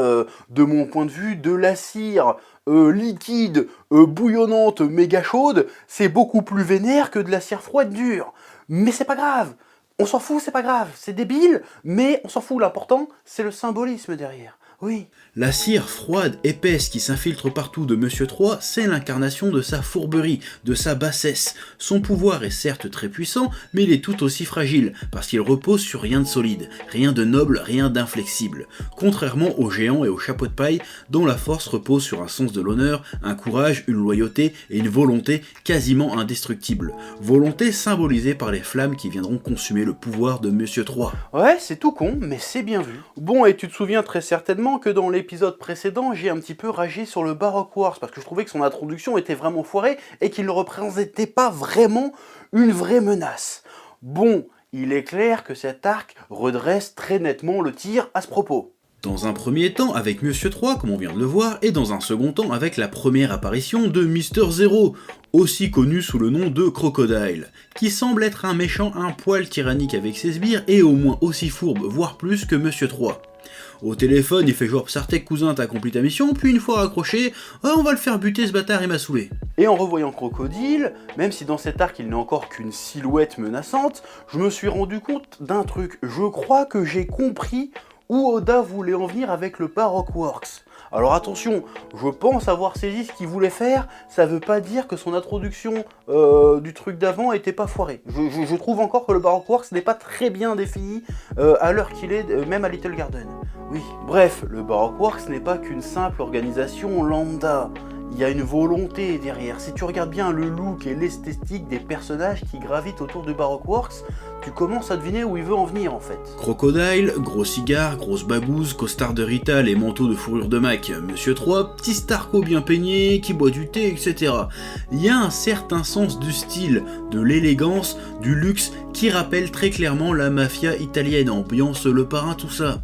de mon point de vue, de la cire liquide, bouillonnante, méga chaude, c'est beaucoup plus vénère que de la cire froide dure. Mais c'est pas grave, on s'en fout, c'est pas grave, c'est débile, mais on s'en fout, l'important, c'est le symbolisme derrière. Oui. La cire froide, épaisse qui s'infiltre partout de Monsieur 3, c'est l'incarnation de sa fourberie, de sa bassesse. Son pouvoir est certes très puissant, mais il est tout aussi fragile, parce qu'il repose sur rien de solide, rien de noble, rien d'inflexible. Contrairement aux géants et aux chapeaux de paille, dont la force repose sur un sens de l'honneur, un courage, une loyauté et une volonté quasiment indestructible. Volonté symbolisée par les flammes qui viendront consumer le pouvoir de Monsieur 3. Ouais, c'est tout con, mais c'est bien vu. Bon, et tu te souviens très certainement que dans l'épisode précédent, j'ai un petit peu ragé sur le Baroque Wars parce que je trouvais que son introduction était vraiment foirée et qu'il ne représentait pas vraiment une vraie menace. Bon, il est clair que cet arc redresse très nettement le tir à ce propos. Dans un premier temps avec Monsieur 3, comme on vient de le voir, et dans un second temps avec la première apparition de Mister Zero, aussi connu sous le nom de Crocodile, qui semble être un méchant un poil tyrannique avec ses sbires et au moins aussi fourbe, voire plus que Monsieur 3. Au téléphone, il fait genre Sartek cousin, t'as accompli ta mission, puis une fois raccroché, on va le faire buter ce bâtard, il m'a saoulé. Et en revoyant Crocodile, même si dans cet arc il n'est encore qu'une silhouette menaçante, je me suis rendu compte d'un truc. Je crois que j'ai compris où Oda voulait en venir avec le Baroque Works. Alors attention, je pense avoir saisi ce qu'il voulait faire, ça veut pas dire que son introduction du truc d'avant était pas foirée. Je trouve encore que le Baroque Works n'est pas très bien défini à l'heure qu'il est, même à Little Garden. Oui, bref, le Baroque Works n'est pas qu'une simple organisation lambda. Il y a une volonté derrière. Si tu regardes bien le look et l'esthétique des personnages qui gravitent autour du Baroque Works, tu commences à deviner où il veut en venir en fait. Crocodile, gros cigare, grosse babouze, costard de Rital et manteau de fourrure de Mac. Monsieur 3, petit starco bien peigné, qui boit du thé, etc. Il y a un certain sens du style, de l'élégance, du luxe, qui rappelle très clairement la mafia italienne, ambiance Le Parrain, tout ça.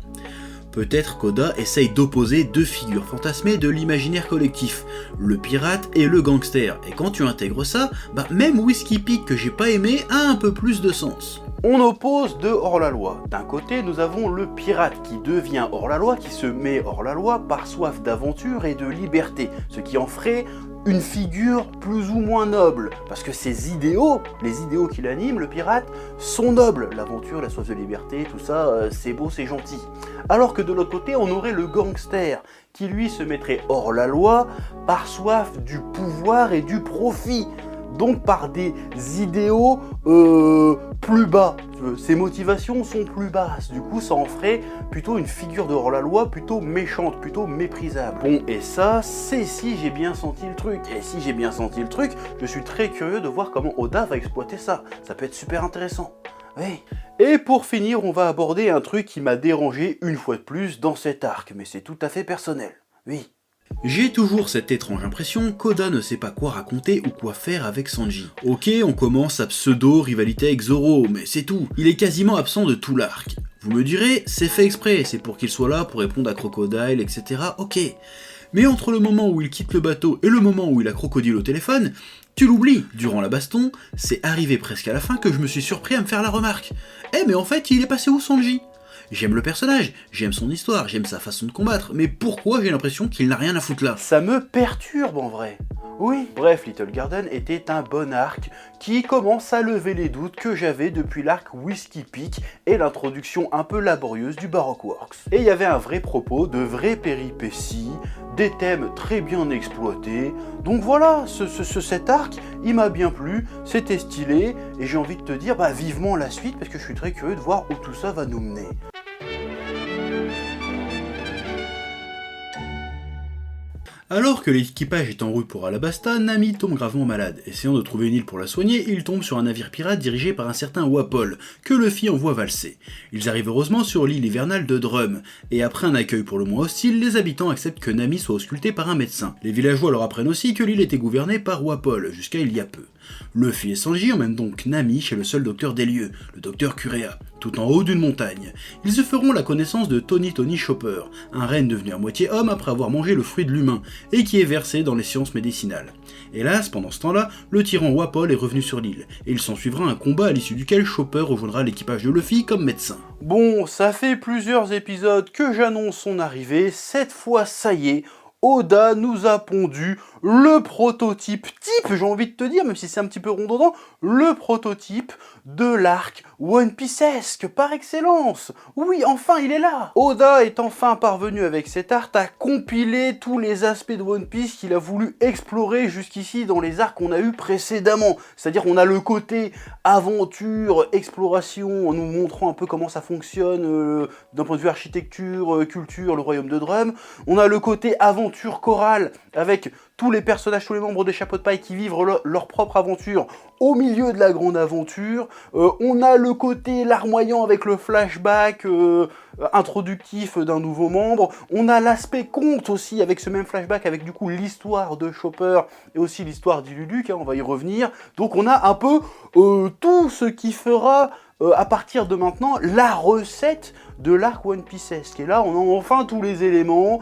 Peut-être qu'Oda essaye d'opposer deux figures fantasmées de l'imaginaire collectif, le pirate et le gangster, et quand tu intègres ça, même Whiskey Peak que j'ai pas aimé a un peu plus de sens. On oppose deux hors-la-loi. D'un côté, nous avons le pirate qui devient hors-la-loi, qui se met hors-la-loi par soif d'aventure et de liberté, ce qui en ferait une figure plus ou moins noble, parce que ses idéaux, les idéaux qui l'animent, le pirate, sont nobles. L'aventure, la soif de liberté, tout ça, c'est beau, c'est gentil. Alors que de l'autre côté, on aurait le gangster, qui lui se mettrait hors la loi par soif du pouvoir et du profit. donc par des idéaux plus bas. Ses motivations sont plus basses, du coup ça en ferait plutôt une figure de hors-la-loi plutôt méchante, plutôt méprisable. Bon, et ça, c'est si j'ai bien senti le truc. Et si j'ai bien senti le truc, je suis très curieux de voir comment Oda va exploiter ça. Ça peut être super intéressant. Oui. Et pour finir, on va aborder un truc qui m'a dérangé une fois de plus dans cet arc, mais c'est tout à fait personnel. Oui. J'ai toujours cette étrange impression qu'Oda ne sait pas quoi raconter ou quoi faire avec Sanji. Ok, on commence sa pseudo-rivalité avec Zoro, mais c'est tout. Il est quasiment absent de tout l'arc. Vous me direz, c'est fait exprès, c'est pour qu'il soit là pour répondre à Crocodile, etc. Ok. Mais entre le moment où il quitte le bateau et le moment où il a Crocodile au téléphone, tu l'oublies, durant la baston, c'est arrivé presque à la fin que je me suis surpris à me faire la remarque. Eh mais en fait, il est passé où Sanji ? J'aime le personnage, j'aime son histoire, j'aime sa façon de combattre, mais pourquoi j'ai l'impression qu'il n'a rien à foutre là ? Ça me perturbe en vrai. Oui. Bref, Little Garden était un bon arc qui commence à lever les doutes que j'avais depuis l'arc Whiskey Peak et l'introduction un peu laborieuse du Baroque Works. Et il y avait un vrai propos, de vraies péripéties, des thèmes très bien exploités. Donc voilà, cet arc, il m'a bien plu, c'était stylé, et j'ai envie de te dire, vivement la suite, parce que je suis très curieux de voir où tout ça va nous mener. Alors que l'équipage est en route pour Alabasta, Nami tombe gravement malade. Essayant de trouver une île pour la soigner, il tombe sur un navire pirate dirigé par un certain Wapol, que Luffy envoie valser. Ils arrivent heureusement sur l'île hivernale de Drum, et après un accueil pour le moins hostile, les habitants acceptent que Nami soit auscultée par un médecin. Les villageois leur apprennent aussi que l'île était gouvernée par Wapol, jusqu'à il y a peu. Luffy et Sanji emmènent donc Nami chez le seul docteur des lieux, le docteur Kureha, tout en haut d'une montagne. Ils se feront la connaissance de Tony Chopper, un renne devenu à moitié homme après avoir mangé le fruit de l'humain, et qui est versé dans les sciences médicinales. Hélas, pendant ce temps-là, le tyran Wapol est revenu sur l'île, et il s'ensuivra un combat à l'issue duquel Chopper rejoindra l'équipage de Luffy comme médecin. Bon, ça fait plusieurs épisodes que j'annonce son arrivée, cette fois ça y est, Oda nous a pondu le prototype j'ai envie de te dire, même si c'est un petit peu redondant, le prototype de l'arc One Piece-esque par excellence. Oui, enfin il est là. Oda est enfin parvenu avec cet arc à compiler tous les aspects de One Piece qu'il a voulu explorer jusqu'ici dans les arcs qu'on a eu précédemment. C'est-à-dire on a le côté aventure, exploration, en nous montrant un peu comment ça fonctionne d'un point de vue architecture, culture, le royaume de Drum. On a le côté aventure chorale avec tous les personnages, tous les membres des Chapeaux de Paille qui vivent leur propre aventure au milieu de la grande aventure. On a le côté larmoyant avec le flashback introductif d'un nouveau membre. On a l'aspect conte aussi avec ce même flashback, avec du coup l'histoire de Chopper et aussi l'histoire d'Iluluc, on va y revenir. Donc on a un peu tout ce qui fera à partir de maintenant la recette de l'arc One Piece-esque. Et là on a enfin tous les éléments.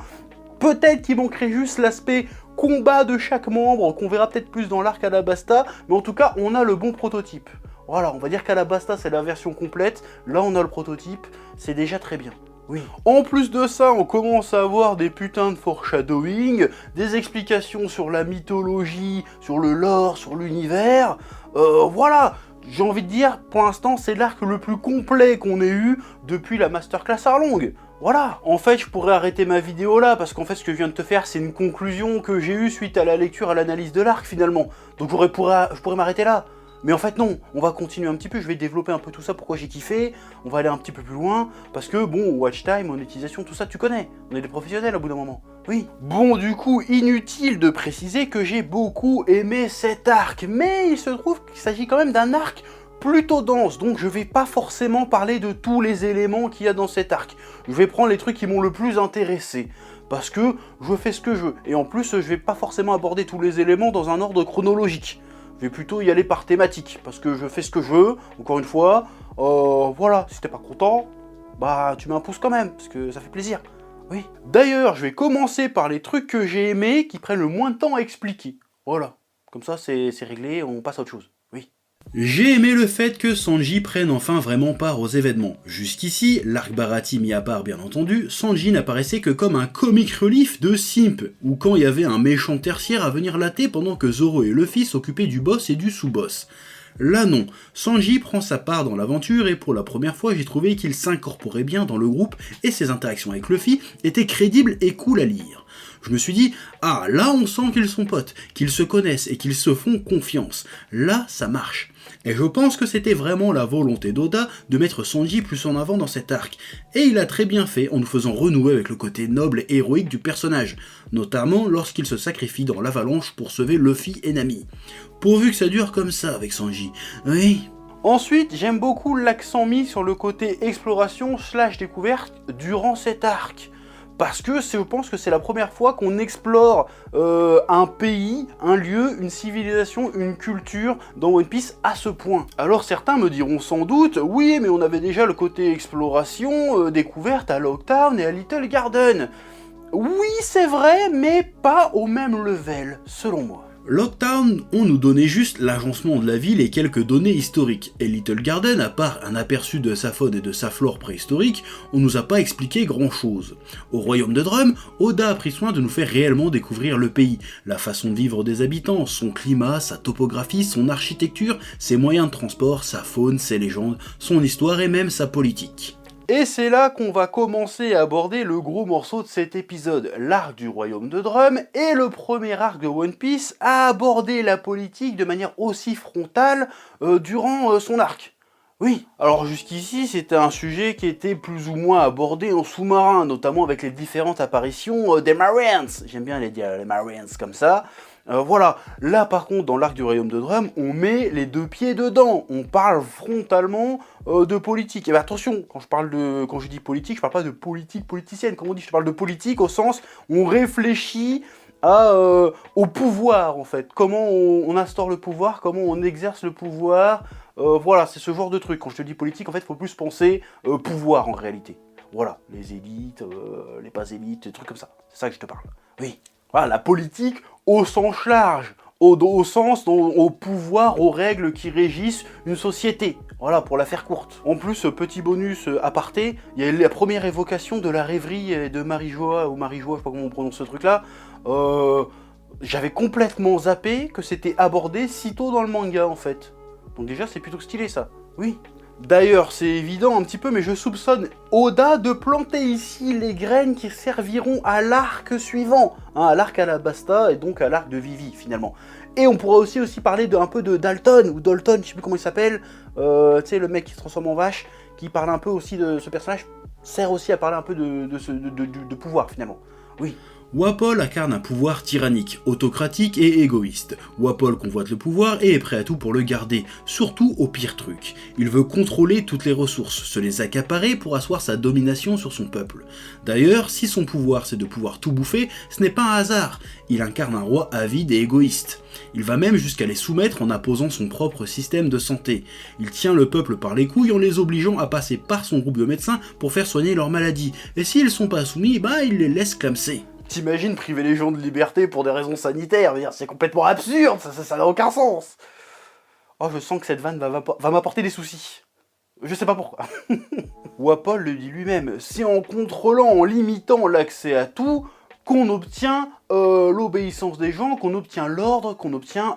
Peut-être qu'il manquerait juste l'aspect combat de chaque membre, qu'on verra peut-être plus dans l'arc Alabasta, mais en tout cas, on a le bon prototype. Voilà, on va dire qu'Alabasta, c'est la version complète, là on a le prototype, c'est déjà très bien. Oui. En plus de ça, on commence à avoir des putains de foreshadowing, des explications sur la mythologie, sur le lore, sur l'univers, voilà. J'ai envie de dire, pour l'instant, c'est l'arc le plus complet qu'on ait eu depuis la Masterclass Arlong. Voilà, en fait je pourrais arrêter ma vidéo là, parce qu'en fait ce que je viens de te faire c'est une conclusion que j'ai eue suite à la lecture, à l'analyse de l'arc finalement. Donc je pourrais m'arrêter là. Mais en fait non, on va continuer un petit peu, je vais développer un peu tout ça, pourquoi j'ai kiffé, on va aller un petit peu plus loin, parce que bon, watch time, monétisation, tout ça tu connais, on est des professionnels au bout d'un moment. Oui. Bon du coup, inutile de préciser que j'ai beaucoup aimé cet arc, mais il se trouve qu'il s'agit quand même d'un arc plutôt dense, donc je vais pas forcément parler de tous les éléments qu'il y a dans cet arc. Je vais prendre les trucs qui m'ont le plus intéressé, parce que je fais ce que je veux, et en plus je vais pas forcément aborder tous les éléments dans un ordre chronologique. Je vais plutôt y aller par thématique, parce que je fais ce que je veux, encore une fois, voilà, si t'es pas content, tu mets un pouce quand même, parce que ça fait plaisir. Oui. D'ailleurs, je vais commencer par les trucs que j'ai aimés, qui prennent le moins de temps à expliquer. Voilà, comme ça c'est réglé, on passe à autre chose. Oui. J'ai aimé le fait que Sanji prenne enfin vraiment part aux événements. Jusqu'ici, l'arc Baratie mis à part bien entendu, Sanji n'apparaissait que comme un comic relief de simp, ou quand il y avait un méchant tertiaire à venir latter pendant que Zoro et Luffy s'occupaient du boss et du sous-boss. Là non, Sanji prend sa part dans l'aventure et pour la première fois j'ai trouvé qu'il s'incorporait bien dans le groupe et ses interactions avec Luffy étaient crédibles et cool à lire. Je me suis dit, ah, là on sent qu'ils sont potes, qu'ils se connaissent et qu'ils se font confiance. Là, ça marche. Et je pense que c'était vraiment la volonté d'Oda de mettre Sanji plus en avant dans cet arc. Et il a très bien fait en nous faisant renouer avec le côté noble et héroïque du personnage, notamment lorsqu'il se sacrifie dans l'avalanche pour sauver Luffy et Nami. Pourvu que ça dure comme ça avec Sanji. Oui. Ensuite, j'aime beaucoup l'accent mis sur le côté exploration / découverte durant cet arc. Parce que je pense que c'est la première fois qu'on explore un pays, un lieu, une civilisation, une culture dans One Piece à ce point. Alors certains me diront sans doute, oui mais on avait déjà le côté exploration, découverte à Locktown et à Little Garden. Oui c'est vrai, mais pas au même level, selon moi. Locktown, on nous donnait juste l'agencement de la ville et quelques données historiques, et Little Garden, à part un aperçu de sa faune et de sa flore préhistorique, on nous a pas expliqué grand chose. Au royaume de Drum, Oda a pris soin de nous faire réellement découvrir le pays, la façon de vivre des habitants, son climat, sa topographie, son architecture, ses moyens de transport, sa faune, ses légendes, son histoire et même sa politique. Et c'est là qu'on va commencer à aborder le gros morceau de cet épisode, l'arc du royaume de Drum, et le premier arc de One Piece à aborder la politique de manière aussi frontale durant son arc. Oui, alors jusqu'ici c'était un sujet qui était plus ou moins abordé en sous-marin, notamment avec les différentes apparitions des Marines. J'aime bien les dire les Marines comme ça. Voilà, là par contre dans l'arc du royaume de Drum, on met les deux pieds dedans, on parle frontalement de politique. Et bien attention, quand je dis politique, je parle pas de politique politicienne, comme on dit, je parle de politique au sens où on réfléchit au pouvoir en fait, comment on instaure le pouvoir, comment on exerce le pouvoir, voilà, c'est ce genre de truc. Quand je te dis politique, en fait, il faut plus penser pouvoir en réalité. Voilà, les élites, les pas élites, des trucs comme ça, c'est ça que je te parle. Oui, voilà, la politique au sens large, au sens, au pouvoir, aux règles qui régissent une société. Voilà, pour la faire courte. En plus, petit bonus aparté, il y a la première évocation de la rêverie de Marijoa, ou Marijoa, je sais pas comment on prononce ce truc-là. J'avais complètement zappé que c'était abordé si tôt dans le manga, en fait. Donc déjà, c'est plutôt stylé, ça. Oui. D'ailleurs, c'est évident un petit peu, mais je soupçonne Oda de planter ici les graines qui serviront à l'arc suivant, hein, à l'arc Alabasta et donc à l'arc de Vivi finalement. Et on pourra aussi parler un peu de Dalton, ou Dalton, je sais plus comment il s'appelle, tu sais, le mec qui se transforme en vache, qui parle un peu aussi de ce personnage, sert aussi à parler un peu de pouvoir finalement. Oui. Wapol incarne un pouvoir tyrannique, autocratique et égoïste. Wapol convoite le pouvoir et est prêt à tout pour le garder, surtout au pire truc. Il veut contrôler toutes les ressources, se les accaparer pour asseoir sa domination sur son peuple. D'ailleurs, si son pouvoir c'est de pouvoir tout bouffer, ce n'est pas un hasard. Il incarne un roi avide et égoïste. Il va même jusqu'à les soumettre en imposant son propre système de santé. Il tient le peuple par les couilles en les obligeant à passer par son groupe de médecins pour faire soigner leurs maladies. Et s'ils sont pas soumis, il les laisse clamser. T'imagines priver les gens de liberté pour des raisons sanitaires, c'est complètement absurde, ça n'a aucun sens. Oh, je sens que cette vanne va m'apporter des soucis. Je sais pas pourquoi. Wapol le dit lui-même, c'est en contrôlant, en limitant l'accès à tout, qu'on obtient l'obéissance des gens, qu'on obtient l'ordre, qu'on obtient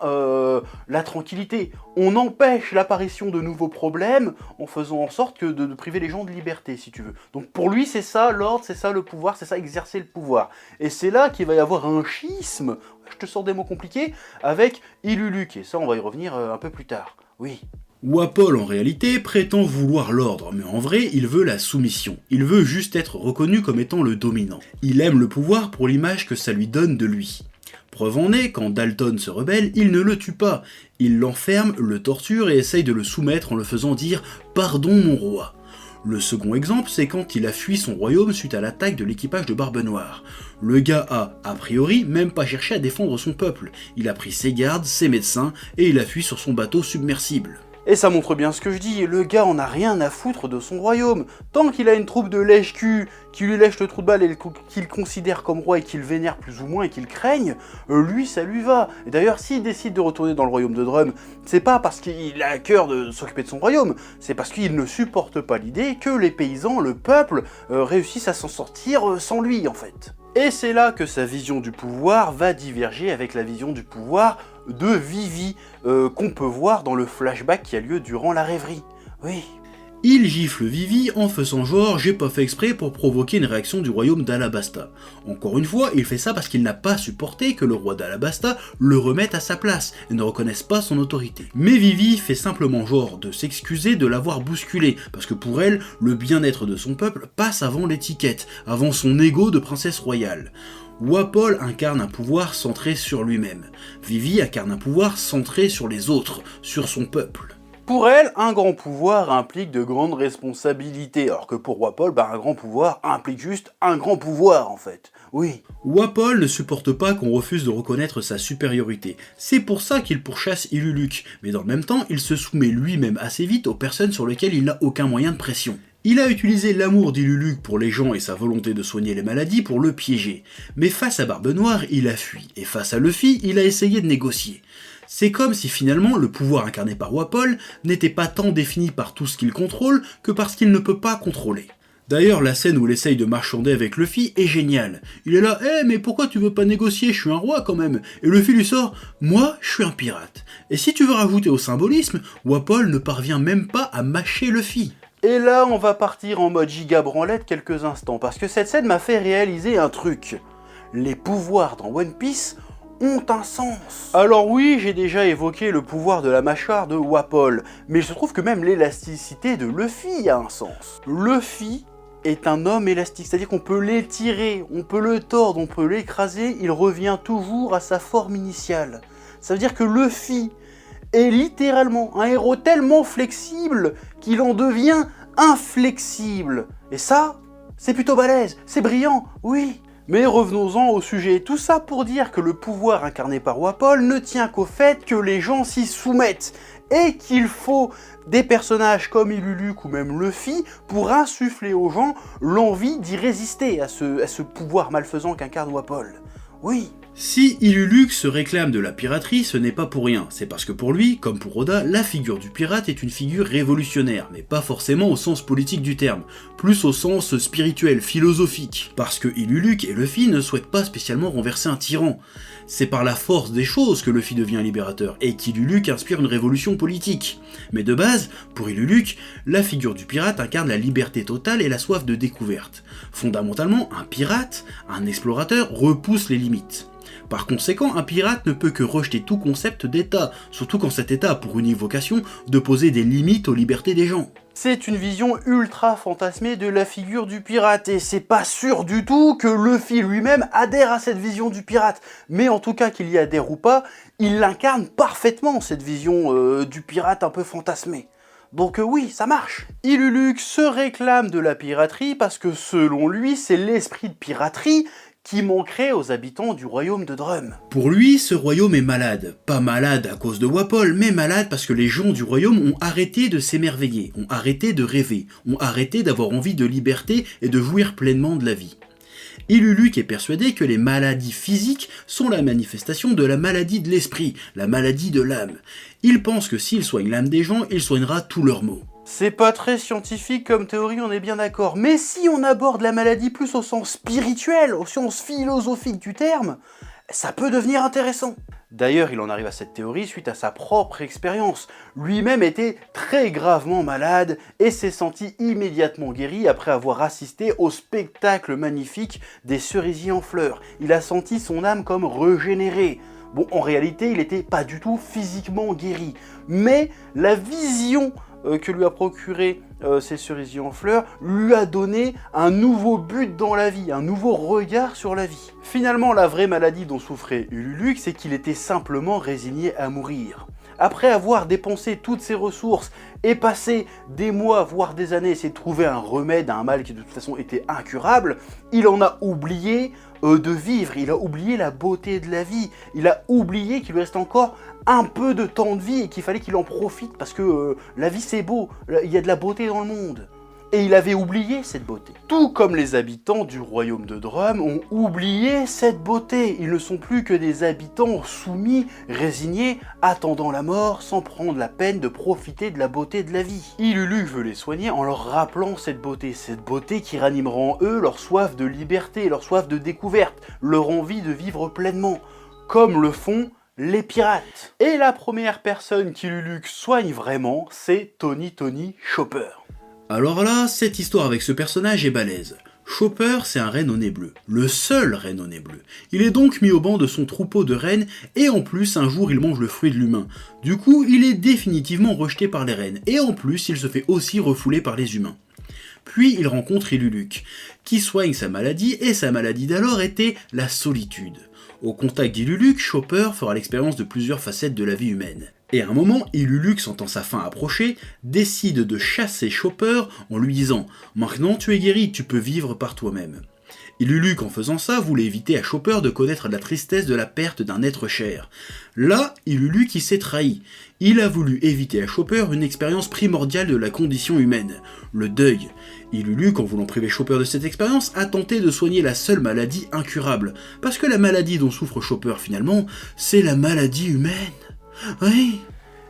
la tranquillité. On empêche l'apparition de nouveaux problèmes en faisant en sorte que de priver les gens de liberté, si tu veux. Donc pour lui, c'est ça l'ordre, c'est ça le pouvoir, c'est ça exercer le pouvoir. Et c'est là qu'il va y avoir un schisme, je te sors des mots compliqués, avec Iluluk, et ça on va y revenir un peu plus tard. Oui. Wapol en réalité prétend vouloir l'ordre, mais en vrai il veut la soumission. Il veut juste être reconnu comme étant le dominant. Il aime le pouvoir pour l'image que ça lui donne de lui. Preuve en est, quand Dalton se rebelle, il ne le tue pas. Il l'enferme, le torture et essaye de le soumettre en le faisant dire « Pardon mon roi ». Le second exemple, c'est quand il a fui son royaume suite à l'attaque de l'équipage de Barbe Noire. Le gars a priori, même pas cherché à défendre son peuple. Il a pris ses gardes, ses médecins, et il a fui sur son bateau submersible. Et ça montre bien ce que je dis, le gars en a rien à foutre de son royaume. Tant qu'il a une troupe de lèche-cul qui lui lèche le trou de balle et qu'il considère comme roi et qu'il vénère plus ou moins et qu'il craigne, lui ça lui va. Et d'ailleurs s'il décide de retourner dans le royaume de Drum, c'est pas parce qu'il a à cœur de s'occuper de son royaume, c'est parce qu'il ne supporte pas l'idée que les paysans, le peuple, réussissent à s'en sortir sans lui en fait. Et c'est là que sa vision du pouvoir va diverger avec la vision du pouvoir de Vivi, qu'on peut voir dans le flashback qui a lieu durant la rêverie. Oui. Il gifle Vivi en faisant genre j'ai pas fait exprès pour provoquer une réaction du royaume d'Alabasta. Encore une fois, il fait ça parce qu'il n'a pas supporté que le roi d'Alabasta le remette à sa place et ne reconnaisse pas son autorité. Mais Vivi fait simplement genre de s'excuser de l'avoir bousculé, parce que pour elle, le bien-être de son peuple passe avant l'étiquette, avant son ego de princesse royale. Wapol incarne un pouvoir centré sur lui-même. Vivi incarne un pouvoir centré sur les autres, sur son peuple. Pour elle, un grand pouvoir implique de grandes responsabilités, alors que pour Wapol, un grand pouvoir implique juste un grand pouvoir en fait. Oui. Wapol ne supporte pas qu'on refuse de reconnaître sa supériorité. C'est pour ça qu'il pourchasse Iluluk, mais dans le même temps, il se soumet lui-même assez vite aux personnes sur lesquelles il n'a aucun moyen de pression. Il a utilisé l'amour d'Iluluk pour les gens et sa volonté de soigner les maladies pour le piéger. Mais face à Barbe Noire, il a fui, et face à Luffy, il a essayé de négocier. C'est comme si finalement le pouvoir incarné par Wapol n'était pas tant défini par tout ce qu'il contrôle que par ce qu'il ne peut pas contrôler. D'ailleurs, la scène où il essaye de marchander avec Luffy est géniale. Il est là, mais pourquoi tu veux pas négocier, je suis un roi quand même. Et Luffy lui sort, moi, je suis un pirate. Et si tu veux rajouter au symbolisme, Wapol ne parvient même pas à mâcher Luffy. Et là, on va partir en mode giga branlette quelques instants, parce que cette scène m'a fait réaliser un truc. Les pouvoirs dans One Piece ont un sens. Alors oui, j'ai déjà évoqué le pouvoir de la mâchoire de Wapol, mais je trouve que même l'élasticité de Luffy a un sens. Luffy est un homme élastique, c'est-à-dire qu'on peut l'étirer, on peut le tordre, on peut l'écraser, il revient toujours à sa forme initiale. Ça veut dire que Luffy est littéralement un héros tellement flexible qu'il en devient inflexible. Et ça, c'est plutôt balèze, c'est brillant, oui. Mais revenons-en au sujet, tout ça pour dire que le pouvoir incarné par Wapol ne tient qu'au fait que les gens s'y soumettent, et qu'il faut des personnages comme Iluluk ou même Luffy pour insuffler aux gens l'envie d'y résister à ce pouvoir malfaisant qu'incarne Wapol. Oui. Si Iluluk se réclame de la piraterie, ce n'est pas pour rien, c'est parce que pour lui, comme pour Oda, la figure du pirate est une figure révolutionnaire, mais pas forcément au sens politique du terme, plus au sens spirituel, philosophique, parce que Iluluk et Luffy ne souhaitent pas spécialement renverser un tyran. C'est par la force des choses que Luffy devient libérateur, et qu'Iluluk inspire une révolution politique. Mais de base, pour Iluluk, la figure du pirate incarne la liberté totale et la soif de découverte. Fondamentalement, un pirate, un explorateur, repousse les limites. Par conséquent, un pirate ne peut que rejeter tout concept d'État, surtout quand cet État a pour unique vocation de poser des limites aux libertés des gens. C'est une vision ultra fantasmée de la figure du pirate, et c'est pas sûr du tout que Luffy lui-même adhère à cette vision du pirate. Mais en tout cas, qu'il y adhère ou pas, il incarne parfaitement cette vision du pirate un peu fantasmé. Donc oui, ça marche. Iluluk se réclame de la piraterie parce que selon lui, c'est l'esprit de piraterie qui manquerait aux habitants du royaume de Drum. Pour lui, ce royaume est malade. Pas malade à cause de Wapol, mais malade parce que les gens du royaume ont arrêté de s'émerveiller, ont arrêté de rêver, ont arrêté d'avoir envie de liberté et de jouir pleinement de la vie. Iluluk est persuadé que les maladies physiques sont la manifestation de la maladie de l'esprit, la maladie de l'âme. Il pense que s'il soigne l'âme des gens, il soignera tous leurs maux. C'est pas très scientifique comme théorie, on est bien d'accord, mais si on aborde la maladie plus au sens spirituel, au sens philosophique du terme, ça peut devenir intéressant. D'ailleurs, il en arrive à cette théorie suite à sa propre expérience. Lui-même était très gravement malade et s'est senti immédiatement guéri après avoir assisté au spectacle magnifique des cerisiers en fleurs. Il a senti son âme comme régénérée. Bon, en réalité, il n'était pas du tout physiquement guéri, mais la vision que lui a procuré ces cerisiers en fleurs lui a donné un nouveau but dans la vie, un nouveau regard sur la vie. Finalement, la vraie maladie dont souffrait Iluluk, c'est qu'il était simplement résigné à mourir. Après avoir dépensé toutes ses ressources et passé des mois, voire des années, à essayer de trouver un remède à un mal qui de toute façon était incurable, il en a oublié de vivre, il a oublié la beauté de la vie, il a oublié qu'il lui reste encore un peu de temps de vie et qu'il fallait qu'il en profite parce que la vie c'est beau, il y a de la beauté dans le monde. Et il avait oublié cette beauté. Tout comme les habitants du royaume de Drum ont oublié cette beauté. Ils ne sont plus que des habitants soumis, résignés, attendant la mort, sans prendre la peine de profiter de la beauté de la vie. Iluluk veut les soigner en leur rappelant cette beauté qui ranimera en eux leur soif de liberté, leur soif de découverte, leur envie de vivre pleinement, comme le font les pirates. Et la première personne qu'Iluluk soigne vraiment, c'est Tony Chopper. Alors là, cette histoire avec ce personnage est balèze. Chopper, c'est un renne au nez bleu, le seul renne au nez bleu. Il est donc mis au banc de son troupeau de rennes, et en plus, un jour, il mange le fruit de l'humain. Du coup, il est définitivement rejeté par les rennes, et en plus, il se fait aussi refouler par les humains. Puis il rencontre Iluluc, qui soigne sa maladie, et sa maladie d'alors était la solitude. Au contact d'Iluluc, Chopper fera l'expérience de plusieurs facettes de la vie humaine. Et à un moment, Iluluc, sentant sa fin approcher, décide de chasser Chopper en lui disant « Maintenant tu es guéri, tu peux vivre par toi-même ». Iluluc, en faisant ça, voulait éviter à Chopper de connaître la tristesse de la perte d'un être cher. Là, Iluluc s'est trahi. Il a voulu éviter à Chopper une expérience primordiale de la condition humaine, le deuil. Iluluc, en voulant priver Chopper de cette expérience, a tenté de soigner la seule maladie incurable. Parce que la maladie dont souffre Chopper finalement, c'est la maladie humaine. Oui.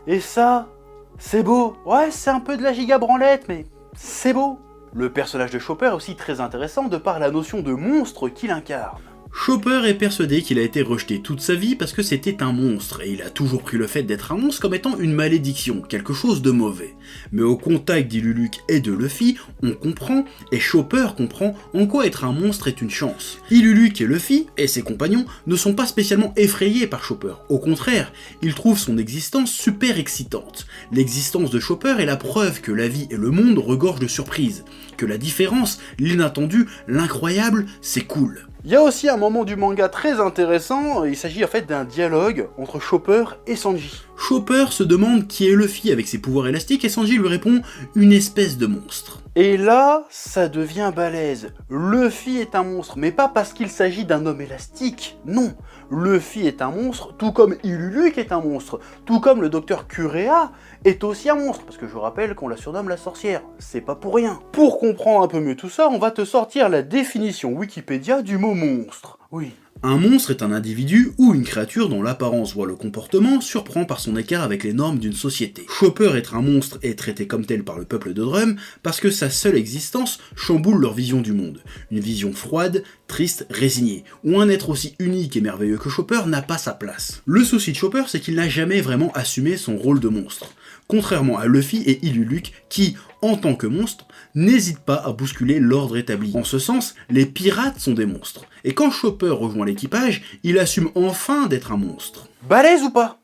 Et ça, c'est beau. Ouais, c'est un peu de la giga-branlette, mais c'est beau. Le personnage de Chopper est aussi très intéressant de par la notion de monstre qu'il incarne. Chopper est persuadé qu'il a été rejeté toute sa vie parce que c'était un monstre, et il a toujours pris le fait d'être un monstre comme étant une malédiction, quelque chose de mauvais. Mais au contact d'Iluluc et de Luffy, on comprend, et Chopper comprend, en quoi être un monstre est une chance. Iluluc et Luffy, et ses compagnons, ne sont pas spécialement effrayés par Chopper. Au contraire, ils trouvent son existence super excitante. L'existence de Chopper est la preuve que la vie et le monde regorgent de surprises, que la différence, l'inattendu, l'incroyable, c'est cool. Il y a aussi un moment du manga très intéressant, il s'agit en fait d'un dialogue entre Chopper et Sanji. Chopper se demande qui est Luffy avec ses pouvoirs élastiques et Sanji lui répond « une espèce de monstre ». Et là, ça devient balèze. Luffy est un monstre, mais pas parce qu'il s'agit d'un homme élastique, non. Luffy est un monstre, tout comme Iluluc est un monstre, tout comme le docteur Kureha est aussi un monstre, parce que je rappelle qu'on la surnomme la sorcière, c'est pas pour rien. Pour comprendre un peu mieux tout ça, on va te sortir la définition Wikipédia du mot monstre. Oui. Un monstre est un individu ou une créature dont l'apparence voire le comportement surprend par son écart avec les normes d'une société. Chopper être un monstre est traité comme tel par le peuple de Drum parce que sa seule existence chamboule leur vision du monde. Une vision froide, triste, résignée, où un être aussi unique et merveilleux que Chopper n'a pas sa place. Le souci de Chopper, c'est qu'il n'a jamais vraiment assumé son rôle de monstre. Contrairement à Luffy et Iluluc qui, en tant que monstres, n'hésitent pas à bousculer l'ordre établi. En ce sens, les pirates sont des monstres. Et quand Chopper rejoint l'équipage, il assume enfin d'être un monstre. Balèze ou pas?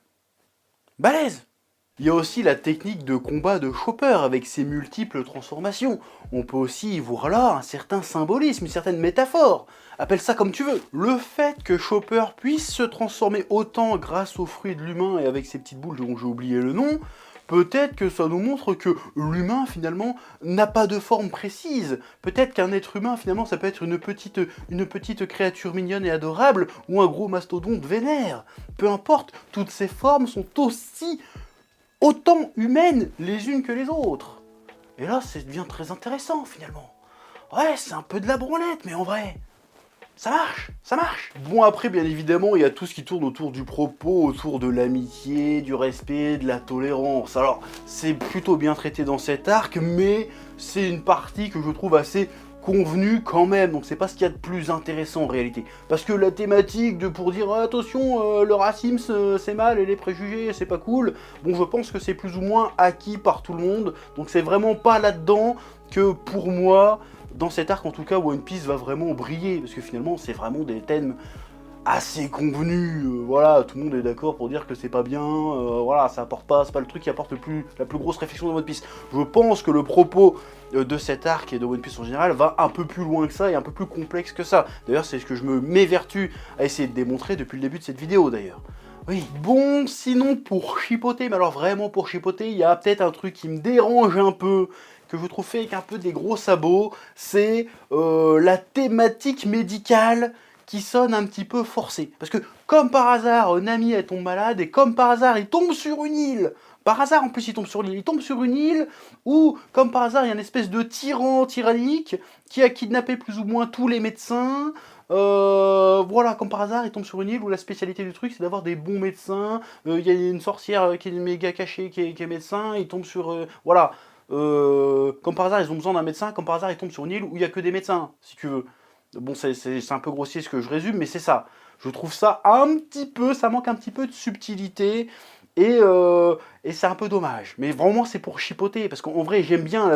Balèze. Il y a aussi la technique de combat de Chopper avec ses multiples transformations. On peut aussi y voir là un certain symbolisme, une certaine métaphore. Appelle ça comme tu veux. Le fait que Chopper puisse se transformer autant grâce aux fruits de l'humain et avec ses petites boules dont j'ai oublié le nom, peut-être que ça nous montre que l'humain, finalement, n'a pas de forme précise. Peut-être qu'un être humain, finalement, ça peut être une petite créature mignonne et adorable, ou un gros mastodonte vénère. Peu importe, toutes ces formes sont autant humaines les unes que les autres. Et là, ça devient très intéressant, finalement. Ouais, c'est un peu de la branlette, mais en vrai... ça marche, ça marche. Bon, après, bien évidemment, il y a tout ce qui tourne autour du propos, autour de l'amitié, du respect, de la tolérance. Alors, c'est plutôt bien traité dans cet arc, mais c'est une partie que je trouve assez convenue quand même. Donc, c'est pas ce qu'il y a de plus intéressant en réalité. Parce que la thématique pour dire attention, le racisme c'est mal et les préjugés c'est pas cool, bon, je pense que c'est plus ou moins acquis par tout le monde. Donc, c'est vraiment pas là-dedans que pour moi, dans cet arc en tout cas, One Piece va vraiment briller, parce que finalement c'est vraiment des thèmes assez convenus, voilà, tout le monde est d'accord pour dire que c'est pas bien, voilà, ça apporte pas, c'est pas le truc qui apporte la plus grosse réflexion de One Piece. Je pense que le propos de cet arc et de One Piece en général va un peu plus loin que ça et un peu plus complexe que ça. D'ailleurs, c'est ce que je me m'évertue à essayer de démontrer depuis le début de cette vidéo d'ailleurs. Oui. Bon, sinon pour chipoter, mais alors vraiment pour chipoter, il y a peut-être un truc qui me dérange un peu, que je trouve fait avec un peu des gros sabots, c'est la thématique médicale qui sonne un petit peu forcée. Parce que comme par hasard, Nami elle tombe malade, et comme par hasard, il tombe sur une île. Par hasard, en plus, il tombe sur l'île. Il tombe sur une île où, comme par hasard, il y a une espèce de tyran tyrannique qui a kidnappé plus ou moins tous les médecins. Voilà, comme par hasard, il tombe sur une île où la spécialité du truc, c'est d'avoir des bons médecins. Il y a une sorcière qui est méga cachée, qui est médecin. Il tombe sur... voilà. Comme par hasard, ils ont besoin d'un médecin. Comme par hasard, ils tombent sur une île où il n'y a que des médecins, si tu veux. Bon, c'est un peu grossier ce que je résume, mais c'est ça. Je trouve ça un petit peu... ça manque un petit peu de subtilité. Et c'est un peu dommage. Mais vraiment, c'est pour chipoter, parce qu'en vrai, j'aime bien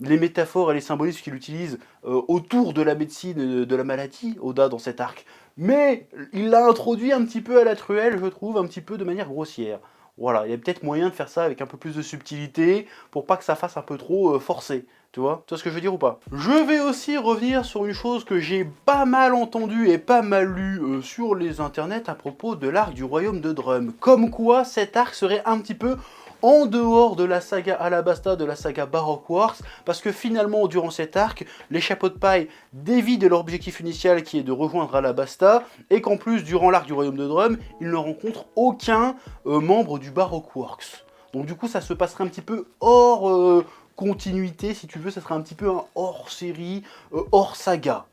les métaphores et les symbolismes qu'il utilise autour de la médecine, de la maladie, Oda, dans cet arc. Mais il l'a introduit un petit peu à la truelle, je trouve, un petit peu de manière grossière. Voilà, il y a peut-être moyen de faire ça avec un peu plus de subtilité, pour pas que ça fasse un peu trop forcé. Tu vois ce que je veux dire ou pas? Je vais aussi revenir sur une chose que j'ai pas mal entendue et pas mal lue sur les internets à propos de l'arc du royaume de Drum. Comme quoi cet arc serait un petit peu en dehors de la saga Alabasta, de la saga Baroque Wars, parce que finalement, durant cet arc, les chapeaux de paille dévient de leur objectif initial qui est de rejoindre Alabasta, et qu'en plus, durant l'arc du royaume de Drum, ils ne rencontrent aucun membre du Baroque Works. Donc du coup, ça se passerait un petit peu hors continuité, si tu veux, ça serait un petit peu un hors série, hors saga.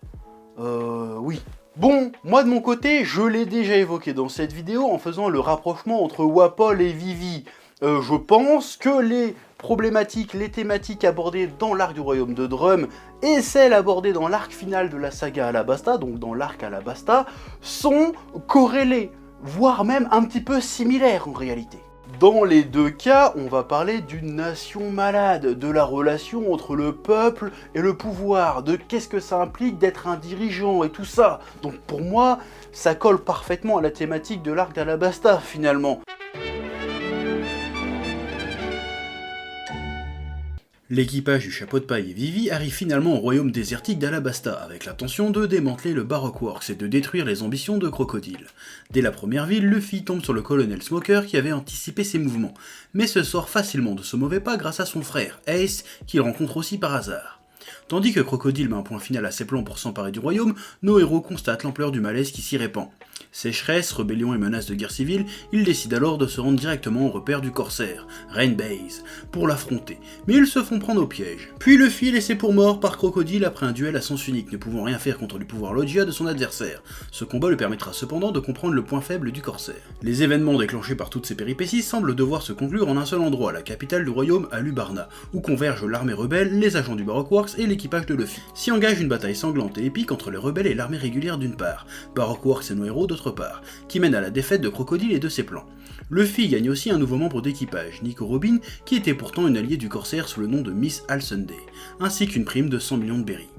Oui. Bon, moi de mon côté, je l'ai déjà évoqué dans cette vidéo en faisant le rapprochement entre Wapol et Vivi. Je pense que les problématiques, les thématiques abordées dans l'arc du royaume de Drum et celles abordées dans l'arc final de la saga Alabasta, donc dans l'arc Alabasta, sont corrélées, voire même un petit peu similaires en réalité. Dans les deux cas, on va parler d'une nation malade, de la relation entre le peuple et le pouvoir, de qu'est-ce que ça implique d'être un dirigeant et tout ça. Donc pour moi, ça colle parfaitement à la thématique de l'arc d'Alabasta finalement. L'équipage du chapeau de paille et Vivi arrive finalement au royaume désertique d'Alabasta, avec l'intention de démanteler le Baroque Works et de détruire les ambitions de Crocodile. Dès la première ville, Luffy tombe sur le colonel Smoker qui avait anticipé ses mouvements, mais se sort facilement de ce mauvais pas grâce à son frère, Ace, qu'il rencontre aussi par hasard. Tandis que Crocodile met un point final à ses plans pour s'emparer du royaume, nos héros constatent l'ampleur du malaise qui s'y répand. Sécheresse, rébellion et menaces de guerre civile, ils décident alors de se rendre directement au repère du corsaire, Rain Base, pour l'affronter, mais ils se font prendre au piège. Puis Luffy est laissé pour mort par Crocodile après un duel à sens unique, ne pouvant rien faire contre le pouvoir Loggia de son adversaire. Ce combat lui permettra cependant de comprendre le point faible du corsaire. Les événements déclenchés par toutes ces péripéties semblent devoir se conclure en un seul endroit, la capitale du royaume à Lubarna, où convergent l'armée rebelle, les agents du Baroque Works et l'équipage de Luffy. S'y engage une bataille sanglante et épique entre les rebelles et l'armée régulière d'une part, Baroque Works et nos héros d'autre part, qui mène à la défaite de Crocodile et de ses plans. Luffy gagne aussi un nouveau membre d'équipage, Nico Robin, qui était pourtant une alliée du corsaire sous le nom de Miss Halsunday, ainsi qu'une prime de 100 millions de berries.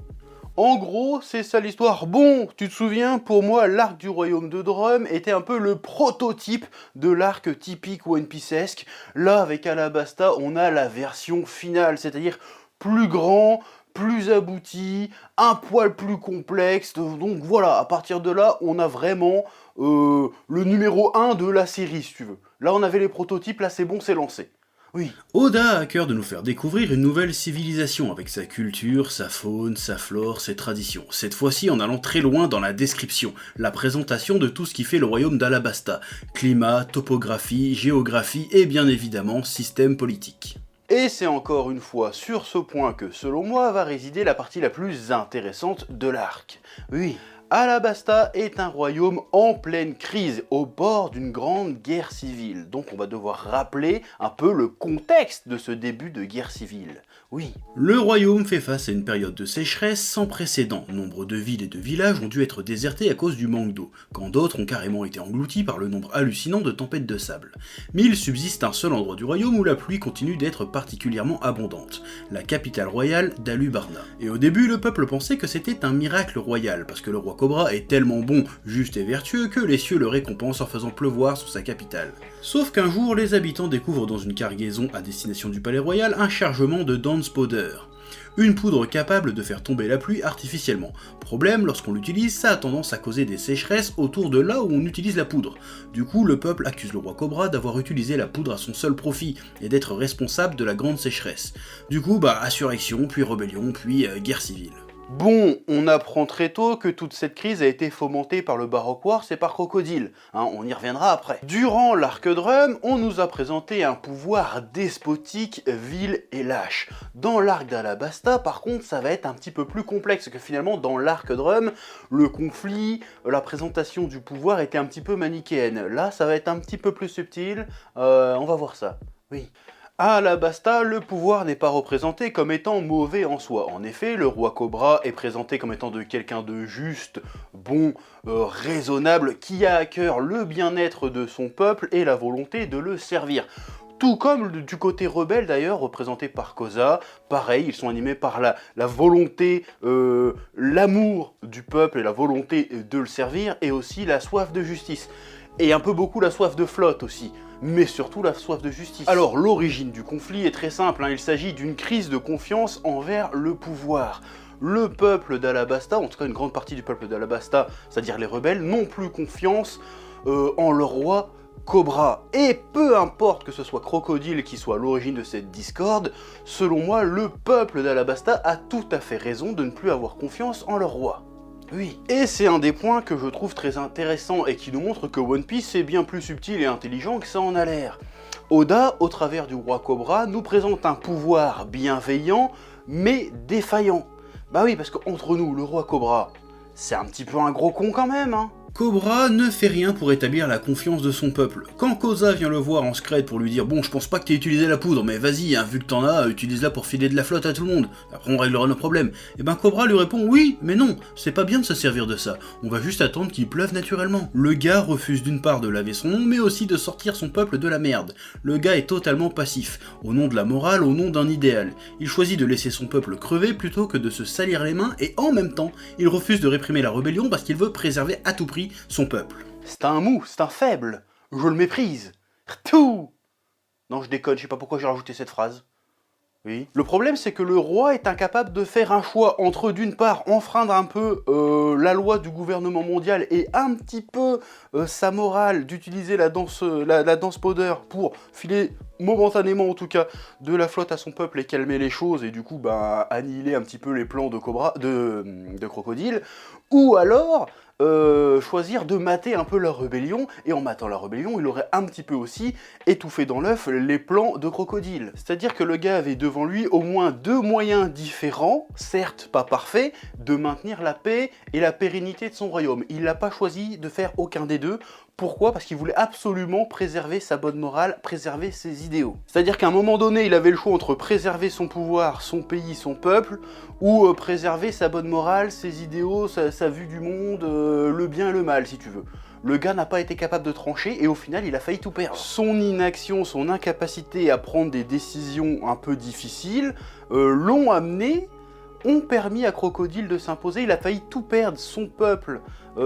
En gros, c'est ça l'histoire. Bon, tu te souviens, pour moi, l'arc du royaume de Drum était un peu le prototype de l'arc typique One Piece-esque. Là, avec Alabasta, on a la version finale, c'est-à-dire plus grand, plus abouti, un poil plus complexe. Donc voilà, à partir de là, on a vraiment le numéro 1 de la série, si tu veux. Là, on avait les prototypes, là, c'est bon, c'est lancé. Oui. Oda a à cœur de nous faire découvrir une nouvelle civilisation avec sa culture, sa faune, sa flore, ses traditions. Cette fois-ci en allant très loin dans la description, la présentation de tout ce qui fait le royaume d'Alabasta. Climat, topographie, géographie et bien évidemment système politique. Et c'est encore une fois sur ce point que, selon moi, va résider la partie la plus intéressante de l'arc. Oui, Alabasta est un royaume en pleine crise, au bord d'une grande guerre civile. Donc on va devoir rappeler un peu le contexte de ce début de guerre civile. Oui. Le royaume fait face à une période de sécheresse sans précédent. Nombre de villes et de villages ont dû être désertés à cause du manque d'eau, quand d'autres ont carrément été engloutis par le nombre hallucinant de tempêtes de sable. Mais il subsiste un seul endroit du royaume où la pluie continue d'être particulièrement abondante, la capitale royale d'Alubarna. Et au début, le peuple pensait que c'était un miracle royal, parce que le roi Cobra est tellement bon, juste et vertueux que les cieux le récompensent en faisant pleuvoir sur sa capitale. Sauf qu'un jour, les habitants découvrent dans une cargaison à destination du palais royal un chargement de Dance Powder, une poudre capable de faire tomber la pluie artificiellement. Problème, lorsqu'on l'utilise, ça a tendance à causer des sécheresses autour de là où on utilise la poudre. Du coup, le peuple accuse le roi Cobra d'avoir utilisé la poudre à son seul profit et d'être responsable de la grande sécheresse. Du coup, insurrection, puis rébellion, puis guerre civile. Bon, on apprend très tôt que toute cette crise a été fomentée par le Baroque Wars et par Crocodile, on y reviendra après. Durant l'arc Drum, on nous a présenté un pouvoir despotique, vil et lâche. Dans l'arc d'Alabasta, par contre, ça va être un petit peu plus complexe, que finalement, dans l'arc Drum, le conflit, la présentation du pouvoir était un petit peu manichéenne. Là, ça va être un petit peu plus subtil, on va voir ça. Oui. À Alabasta, le pouvoir n'est pas représenté comme étant mauvais en soi. En effet, le roi Cobra est présenté comme étant de quelqu'un de juste, bon, raisonnable, qui a à cœur le bien-être de son peuple et la volonté de le servir. Tout comme du côté rebelle d'ailleurs, représenté par Koza, pareil, ils sont animés par la volonté, l'amour du peuple et la volonté de le servir, et aussi la soif de justice. Et un peu beaucoup la soif de flotte aussi, mais surtout la soif de justice. Alors l'origine du conflit est très simple, il s'agit d'une crise de confiance envers le pouvoir. Le peuple d'Alabasta, en tout cas une grande partie du peuple d'Alabasta, c'est-à-dire les rebelles, n'ont plus confiance en leur roi Cobra. Et peu importe que ce soit Crocodile qui soit à l'origine de cette discorde, selon moi, le peuple d'Alabasta a tout à fait raison de ne plus avoir confiance en leur roi. Oui. Et c'est un des points que je trouve très intéressant et qui nous montre que One Piece est bien plus subtil et intelligent que ça en a l'air. Oda, au travers du roi Cobra, nous présente un pouvoir bienveillant, mais défaillant. Bah oui, parce qu'entre nous, le roi Cobra, c'est un petit peu un gros con quand même, hein. Cobra ne fait rien pour établir la confiance de son peuple. Quand Koza vient le voir en secret pour lui dire « Bon, je pense pas que t'aies utilisé la poudre, mais vas-y, hein, vu que t'en as, utilise-la pour filer de la flotte à tout le monde. Après on réglera nos problèmes. » Et ben Cobra lui répond « Oui, mais non, c'est pas bien de se servir de ça. On va juste attendre qu'il pleuve naturellement. » Le gars refuse d'une part de laver son nom, mais aussi de sortir son peuple de la merde. Le gars est totalement passif, au nom de la morale, au nom d'un idéal. Il choisit de laisser son peuple crever plutôt que de se salir les mains, et en même temps, il refuse de réprimer la rébellion parce qu'il veut préserver à tout prix son peuple. C'est un mou, c'est un faible, je le méprise. Tout. Non, je déconne, je sais pas pourquoi j'ai rajouté cette phrase. Oui. Le problème, c'est que le roi est incapable de faire un choix entre, d'une part, enfreindre un peu la loi du gouvernement mondial et un petit peu sa morale d'utiliser la danse powder pour filer, momentanément en tout cas, de la flotte à son peuple et calmer les choses et du coup, bah, annihiler un petit peu les plans de Crocodile, ou alors choisir de mater un peu la rébellion, et en matant la rébellion, il aurait un petit peu aussi étouffé dans l'œuf les plans de Crocodile. C'est-à-dire que le gars avait devant lui au moins deux moyens différents, certes pas parfaits, de maintenir la paix et la pérennité de son royaume. Il n'a pas choisi de faire aucun des deux. Pourquoi ? Parce qu'il voulait absolument préserver sa bonne morale, préserver ses idéaux. C'est-à-dire qu'à un moment donné, il avait le choix entre préserver son pouvoir, son pays, son peuple, ou préserver sa bonne morale, ses idéaux, sa vue du monde, le bien et le mal, si tu veux. Le gars n'a pas été capable de trancher et au final, il a failli tout perdre. Son inaction, son incapacité à prendre des décisions un peu difficiles l'ont amené, ont permis à Crocodile de s'imposer. Il a failli tout perdre, son peuple,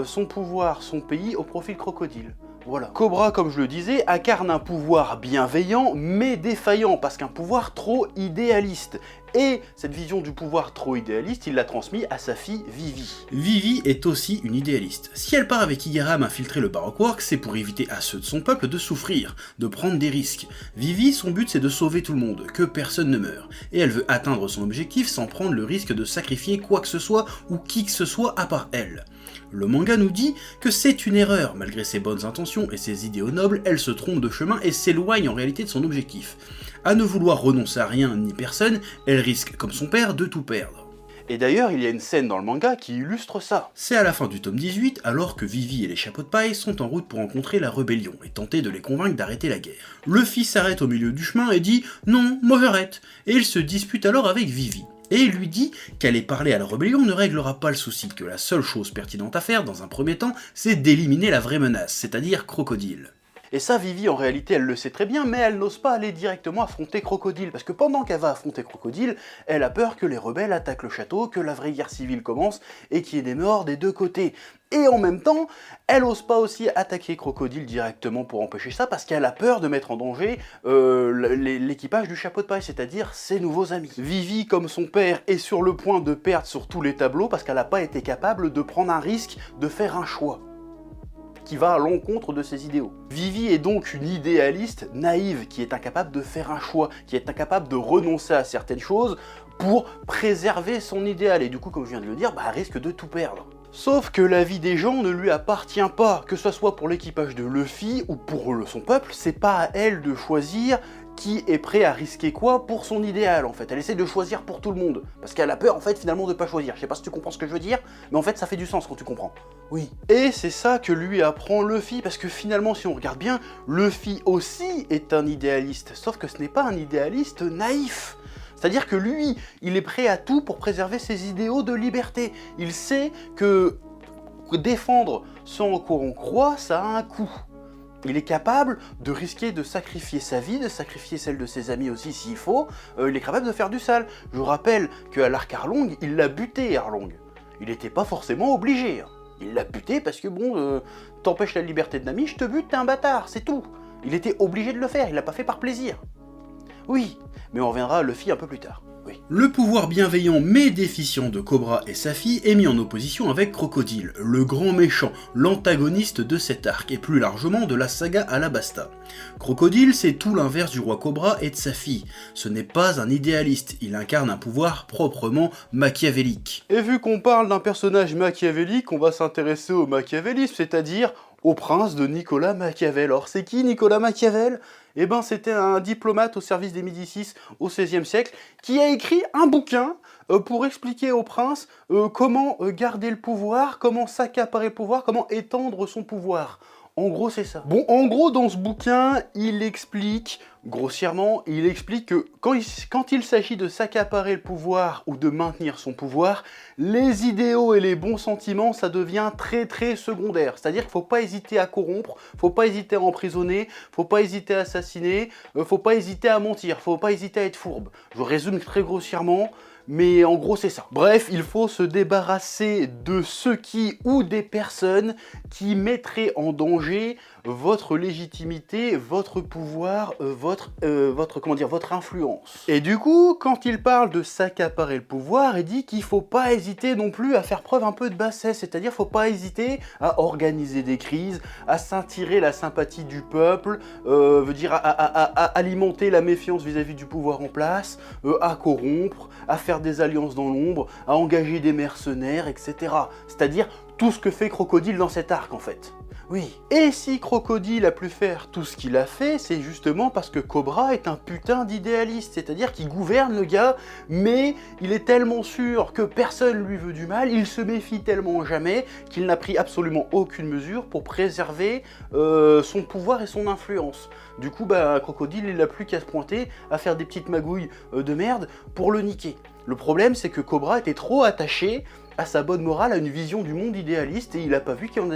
son pouvoir, son pays, au profit de Crocodile. Voilà. Cobra, comme je le disais, incarne un pouvoir bienveillant, mais défaillant, parce qu'un pouvoir trop idéaliste. Et cette vision du pouvoir trop idéaliste, il l'a transmis à sa fille Vivi. Vivi est aussi une idéaliste. Si elle part avec Igaram infiltrer le Baroque Works, c'est pour éviter à ceux de son peuple de souffrir, de prendre des risques. Vivi, son but c'est de sauver tout le monde, que personne ne meure. Et elle veut atteindre son objectif sans prendre le risque de sacrifier quoi que ce soit ou qui que ce soit à part elle. Le manga nous dit que c'est une erreur, malgré ses bonnes intentions et ses idéaux nobles, elle se trompe de chemin et s'éloigne en réalité de son objectif. À ne vouloir renoncer à rien ni personne, elle risque, comme son père, de tout perdre. Et d'ailleurs, il y a une scène dans le manga qui illustre ça. C'est à la fin du tome 18, alors que Vivi et les chapeaux de paille sont en route pour rencontrer la rébellion et tenter de les convaincre d'arrêter la guerre. Luffy s'arrête au milieu du chemin et dit « Non, moi j'arrête » et il se dispute alors avec Vivi. Et il lui dit qu'aller parler à la rébellion ne réglera pas le souci, que la seule chose pertinente à faire dans un premier temps, c'est d'éliminer la vraie menace, c'est-à-dire Crocodile. Et ça, Vivi, en réalité, elle le sait très bien, mais elle n'ose pas aller directement affronter Crocodile, parce que pendant qu'elle va affronter Crocodile, elle a peur que les rebelles attaquent le château, que la vraie guerre civile commence, et qu'il y ait des morts des deux côtés. Et en même temps, elle n'ose pas aussi attaquer Crocodile directement pour empêcher ça, parce qu'elle a peur de mettre en danger l'équipage du chapeau de paille, c'est-à-dire ses nouveaux amis. Vivi, comme son père, est sur le point de perdre sur tous les tableaux, parce qu'elle n'a pas été capable de prendre un risque, de faire un choix qui va à l'encontre de ses idéaux. Vivi est donc une idéaliste naïve qui est incapable de faire un choix, qui est incapable de renoncer à certaines choses pour préserver son idéal. Et du coup, comme je viens de le dire, bah, elle risque de tout perdre. Sauf que la vie des gens ne lui appartient pas, que ce soit pour l'équipage de Luffy ou pour son peuple, c'est pas à elle de choisir qui est prêt à risquer quoi pour son idéal en fait. Elle essaie de choisir pour tout le monde, parce qu'elle a peur en fait finalement de pas choisir. Je sais pas si tu comprends ce que je veux dire, mais en fait ça fait du sens quand tu comprends. Oui. Et c'est ça que lui apprend Luffy, parce que finalement si on regarde bien, Luffy aussi est un idéaliste, sauf que ce n'est pas un idéaliste naïf. C'est-à-dire que lui, il est prêt à tout pour préserver ses idéaux de liberté. Il sait que défendre ce en quoi on croit, ça a un coût. Il est capable de risquer de sacrifier sa vie, de sacrifier celle de ses amis aussi s'il faut. Il est capable de faire du sale. Je vous rappelle qu'à l'arc Arlong, il l'a buté Arlong. Il n'était pas forcément obligé. Hein. Il l'a buté parce que bon, t'empêches la liberté de Nami, je te bute, t'es un bâtard, c'est tout. Il était obligé de le faire, il l'a pas fait par plaisir. Oui, mais on reviendra à Luffy un peu plus tard. Oui. Le pouvoir bienveillant mais déficient de Cobra et sa fille est mis en opposition avec Crocodile, le grand méchant, l'antagoniste de cet arc et plus largement de la saga Alabasta. Crocodile, c'est tout l'inverse du roi Cobra et de sa fille. Ce n'est pas un idéaliste, il incarne un pouvoir proprement machiavélique. Et vu qu'on parle d'un personnage machiavélique, on va s'intéresser au machiavélisme, c'est-à-dire au prince de Nicolas Machiavel. Alors c'est qui Nicolas Machiavel ? Eh ben c'était un diplomate au service des Médicis au XVIe siècle qui a écrit un bouquin pour expliquer au prince comment garder le pouvoir, comment s'accaparer le pouvoir, comment étendre son pouvoir. En gros, c'est ça. Bon, en gros, dans ce bouquin, il explique, grossièrement, il explique que quand il s'agit de s'accaparer le pouvoir ou de maintenir son pouvoir, les idéaux et les bons sentiments, ça devient très très secondaire. C'est-à-dire qu'il ne faut pas hésiter à corrompre, il ne faut pas hésiter à emprisonner, il ne faut pas hésiter à assassiner, il ne faut pas hésiter à mentir, il ne faut pas hésiter à être fourbe. Je résume très grossièrement. Mais en gros c'est ça. Bref, il faut se débarrasser de ceux qui ou des personnes qui mettraient en danger votre légitimité, votre pouvoir, votre influence. Et du coup, quand il parle de s'accaparer le pouvoir, il dit qu'il faut pas hésiter non plus à faire preuve un peu de bassesse, c'est-à-dire faut pas hésiter à organiser des crises, à s'attirer la sympathie du peuple, à alimenter la méfiance vis-à-vis du pouvoir en place, à corrompre, à faire des alliances dans l'ombre, à engager des mercenaires, etc. C'est-à-dire tout ce que fait Crocodile dans cet arc en fait. Oui. Et si Crocodile a pu faire tout ce qu'il a fait, c'est justement parce que Cobra est un putain d'idéaliste, c'est-à-dire qu'il gouverne le gars, mais il est tellement sûr que personne lui veut du mal, il se méfie tellement jamais qu'il n'a pris absolument aucune mesure pour préserver son pouvoir et son influence. Du coup, Crocodile, il n'a plus qu'à se pointer, à faire des petites magouilles de merde pour le niquer. Le problème, c'est que Cobra était trop attaché à sa bonne morale, à une vision du monde idéaliste, et il a pas vu qu'on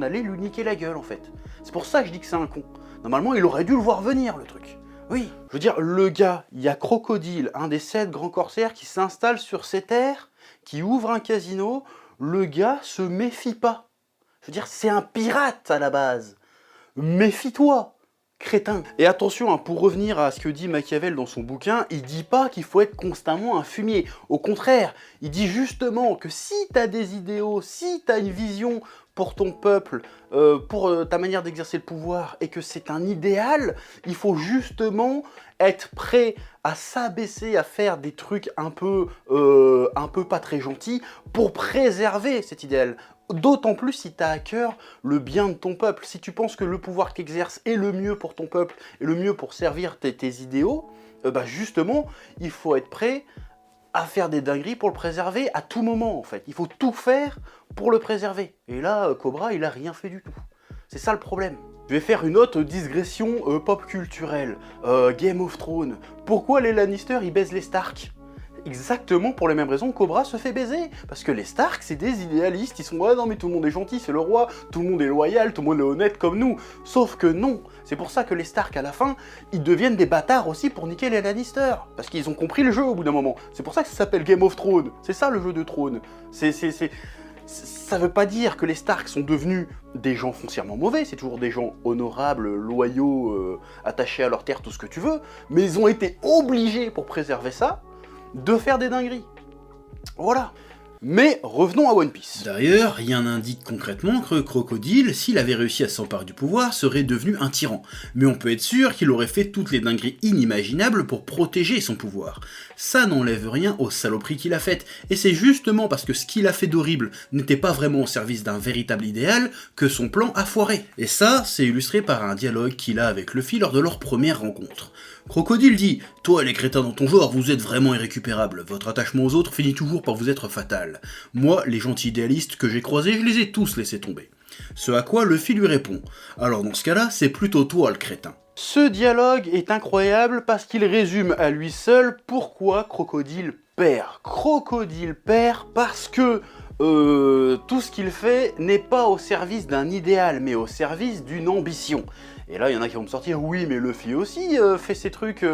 allait lui niquer la gueule, en fait. C'est pour ça que je dis que c'est un con. Normalement, il aurait dû le voir venir, le truc. Oui, je veux dire, le gars, il y a Crocodile, un des 7 grands corsaires, qui s'installe sur ces terres, qui ouvre un casino, le gars se méfie pas. Je veux dire, c'est un pirate, à la base. Méfie-toi, crétin. Et attention, hein, pour revenir à ce que dit Machiavel dans son bouquin, il dit pas qu'il faut être constamment un fumier. Au contraire, il dit justement que si t'as des idéaux, si t'as une vision pour ton peuple, pour ta manière d'exercer le pouvoir, et que c'est un idéal, il faut justement être prêt à s'abaisser, à faire des trucs un peu pas très gentils, pour préserver cet idéal. D'autant plus si tu as à cœur le bien de ton peuple. Si tu penses que le pouvoir que tu exerces est le mieux pour ton peuple, et le mieux pour servir tes idéaux, justement, il faut être prêt à faire des dingueries pour le préserver à tout moment, en fait. Il faut tout faire pour le préserver. Et là, Cobra, il a rien fait du tout. C'est ça le problème. Je vais faire une autre digression pop culturelle. Game of Thrones. Pourquoi les Lannister, ils baisent les Stark ? Exactement pour les mêmes raisons que Cobra se fait baiser. Parce que les Stark, c'est des idéalistes, ils sont « Ah non mais tout le monde est gentil, c'est le roi, tout le monde est loyal, tout le monde est honnête comme nous ». Sauf que non, c'est pour ça que les Stark à la fin, ils deviennent des bâtards aussi pour niquer les Lannister. Parce qu'ils ont compris le jeu au bout d'un moment. C'est pour ça que ça s'appelle Game of Thrones, c'est ça le jeu de trône. Ça veut pas dire que les Stark sont devenus des gens foncièrement mauvais, c'est toujours des gens honorables, loyaux, attachés à leur terre, tout ce que tu veux, mais ils ont été obligés pour préserver ça, de faire des dingueries. Voilà. Mais revenons à One Piece. D'ailleurs, rien n'indique concrètement que Crocodile, s'il avait réussi à s'emparer du pouvoir, serait devenu un tyran. Mais on peut être sûr qu'il aurait fait toutes les dingueries inimaginables pour protéger son pouvoir. Ça n'enlève rien aux saloperies qu'il a faites, et c'est justement parce que ce qu'il a fait d'horrible n'était pas vraiment au service d'un véritable idéal que son plan a foiré. Et ça, c'est illustré par un dialogue qu'il a avec Luffy lors de leur première rencontre. Crocodile dit « Toi les crétins dans ton genre, vous êtes vraiment irrécupérables, votre attachement aux autres finit toujours par vous être fatal. Moi, les gentils idéalistes que j'ai croisés, je les ai tous laissés tomber. » Ce à quoi Luffy lui répond « Alors dans ce cas-là, c'est plutôt toi le crétin. » Ce dialogue est incroyable parce qu'il résume à lui seul pourquoi Crocodile perd. Crocodile perd parce que tout ce qu'il fait n'est pas au service d'un idéal, mais au service d'une ambition. Et là, il y en a qui vont me sortir, oui, mais Luffy aussi fait ses trucs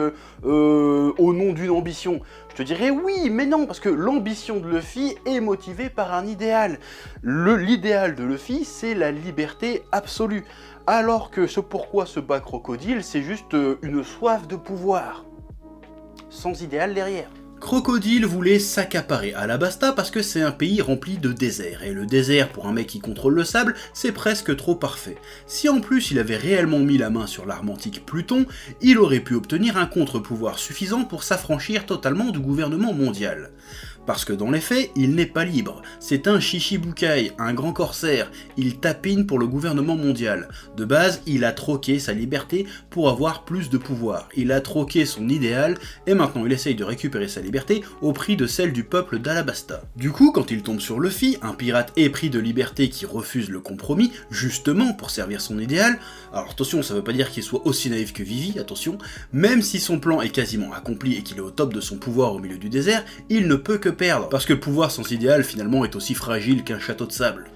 au nom d'une ambition. Je te dirais oui, mais non, parce que l'ambition de Luffy est motivée par un idéal. L'idéal de Luffy, c'est la liberté absolue. Alors que ce pourquoi se bat Crocodile, c'est juste une soif de pouvoir. Sans idéal derrière. Crocodile voulait s'accaparer Alabasta parce que c'est un pays rempli de désert, et le désert pour un mec qui contrôle le sable, c'est presque trop parfait. Si en plus il avait réellement mis la main sur l'arme antique Pluton, il aurait pu obtenir un contre-pouvoir suffisant pour s'affranchir totalement du gouvernement mondial. Parce que dans les faits, il n'est pas libre, c'est un Shichibukai, un grand corsaire, il tapine pour le gouvernement mondial. De base, il a troqué sa liberté pour avoir plus de pouvoir, il a troqué son idéal, et maintenant il essaye de récupérer sa liberté au prix de celle du peuple d'Alabasta. Du coup, quand il tombe sur Luffy, un pirate épris de liberté qui refuse le compromis, justement pour servir son idéal, alors attention, ça veut pas dire qu'il soit aussi naïf que Vivi, attention, même si son plan est quasiment accompli et qu'il est au top de son pouvoir au milieu du désert, il ne peut que perdre, parce que le pouvoir sans idéal finalement est aussi fragile qu'un château de sable.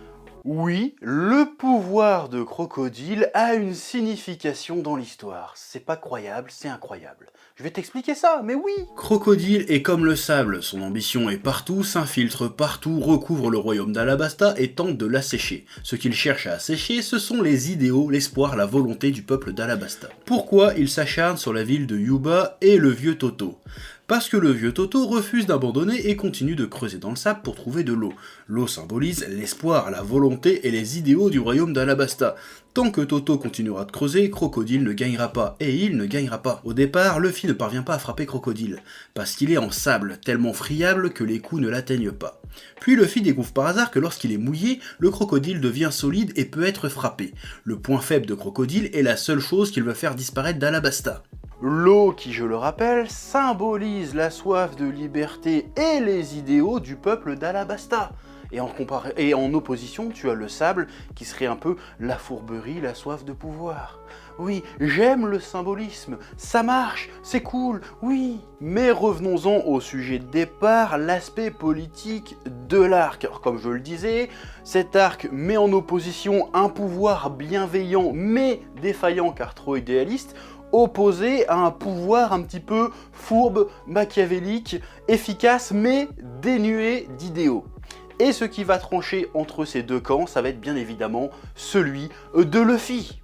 Oui, le pouvoir de Crocodile a une signification dans l'histoire. C'est pas croyable, c'est incroyable. Je vais t'expliquer ça, mais oui. Crocodile est comme le sable, son ambition est partout, s'infiltre partout, recouvre le royaume d'Alabasta et tente de l'assécher. Ce qu'il cherche à assécher, ce sont les idéaux, l'espoir, la volonté du peuple d'Alabasta. Pourquoi il s'acharne sur la ville de Yuba et le vieux Toto ? Parce que le vieux Toto refuse d'abandonner et continue de creuser dans le sable pour trouver de l'eau. L'eau symbolise l'espoir, la volonté et les idéaux du royaume d'Alabasta. Tant que Toto continuera de creuser, Crocodile ne gagnera pas, et il ne gagnera pas. Au départ, Luffy ne parvient pas à frapper Crocodile, parce qu'il est en sable, tellement friable que les coups ne l'atteignent pas. Puis Luffy découvre par hasard que lorsqu'il est mouillé, le crocodile devient solide et peut être frappé. Le point faible de Crocodile est la seule chose qu'il veut faire disparaître d'Alabasta. L'eau qui, je le rappelle, symbolise la soif de liberté et les idéaux du peuple d'Alabasta. Et en opposition, tu as le sable qui serait un peu la fourberie, la soif de pouvoir. Oui, j'aime le symbolisme, ça marche, c'est cool, oui. Mais revenons-en au sujet de départ, l'aspect politique de l'arc. Alors, comme je le disais, cet arc met en opposition un pouvoir bienveillant mais défaillant car trop idéaliste, opposé à un pouvoir un petit peu fourbe, machiavélique, efficace mais dénué d'idéaux. Et ce qui va trancher entre ces deux camps, ça va être bien évidemment celui de Luffy.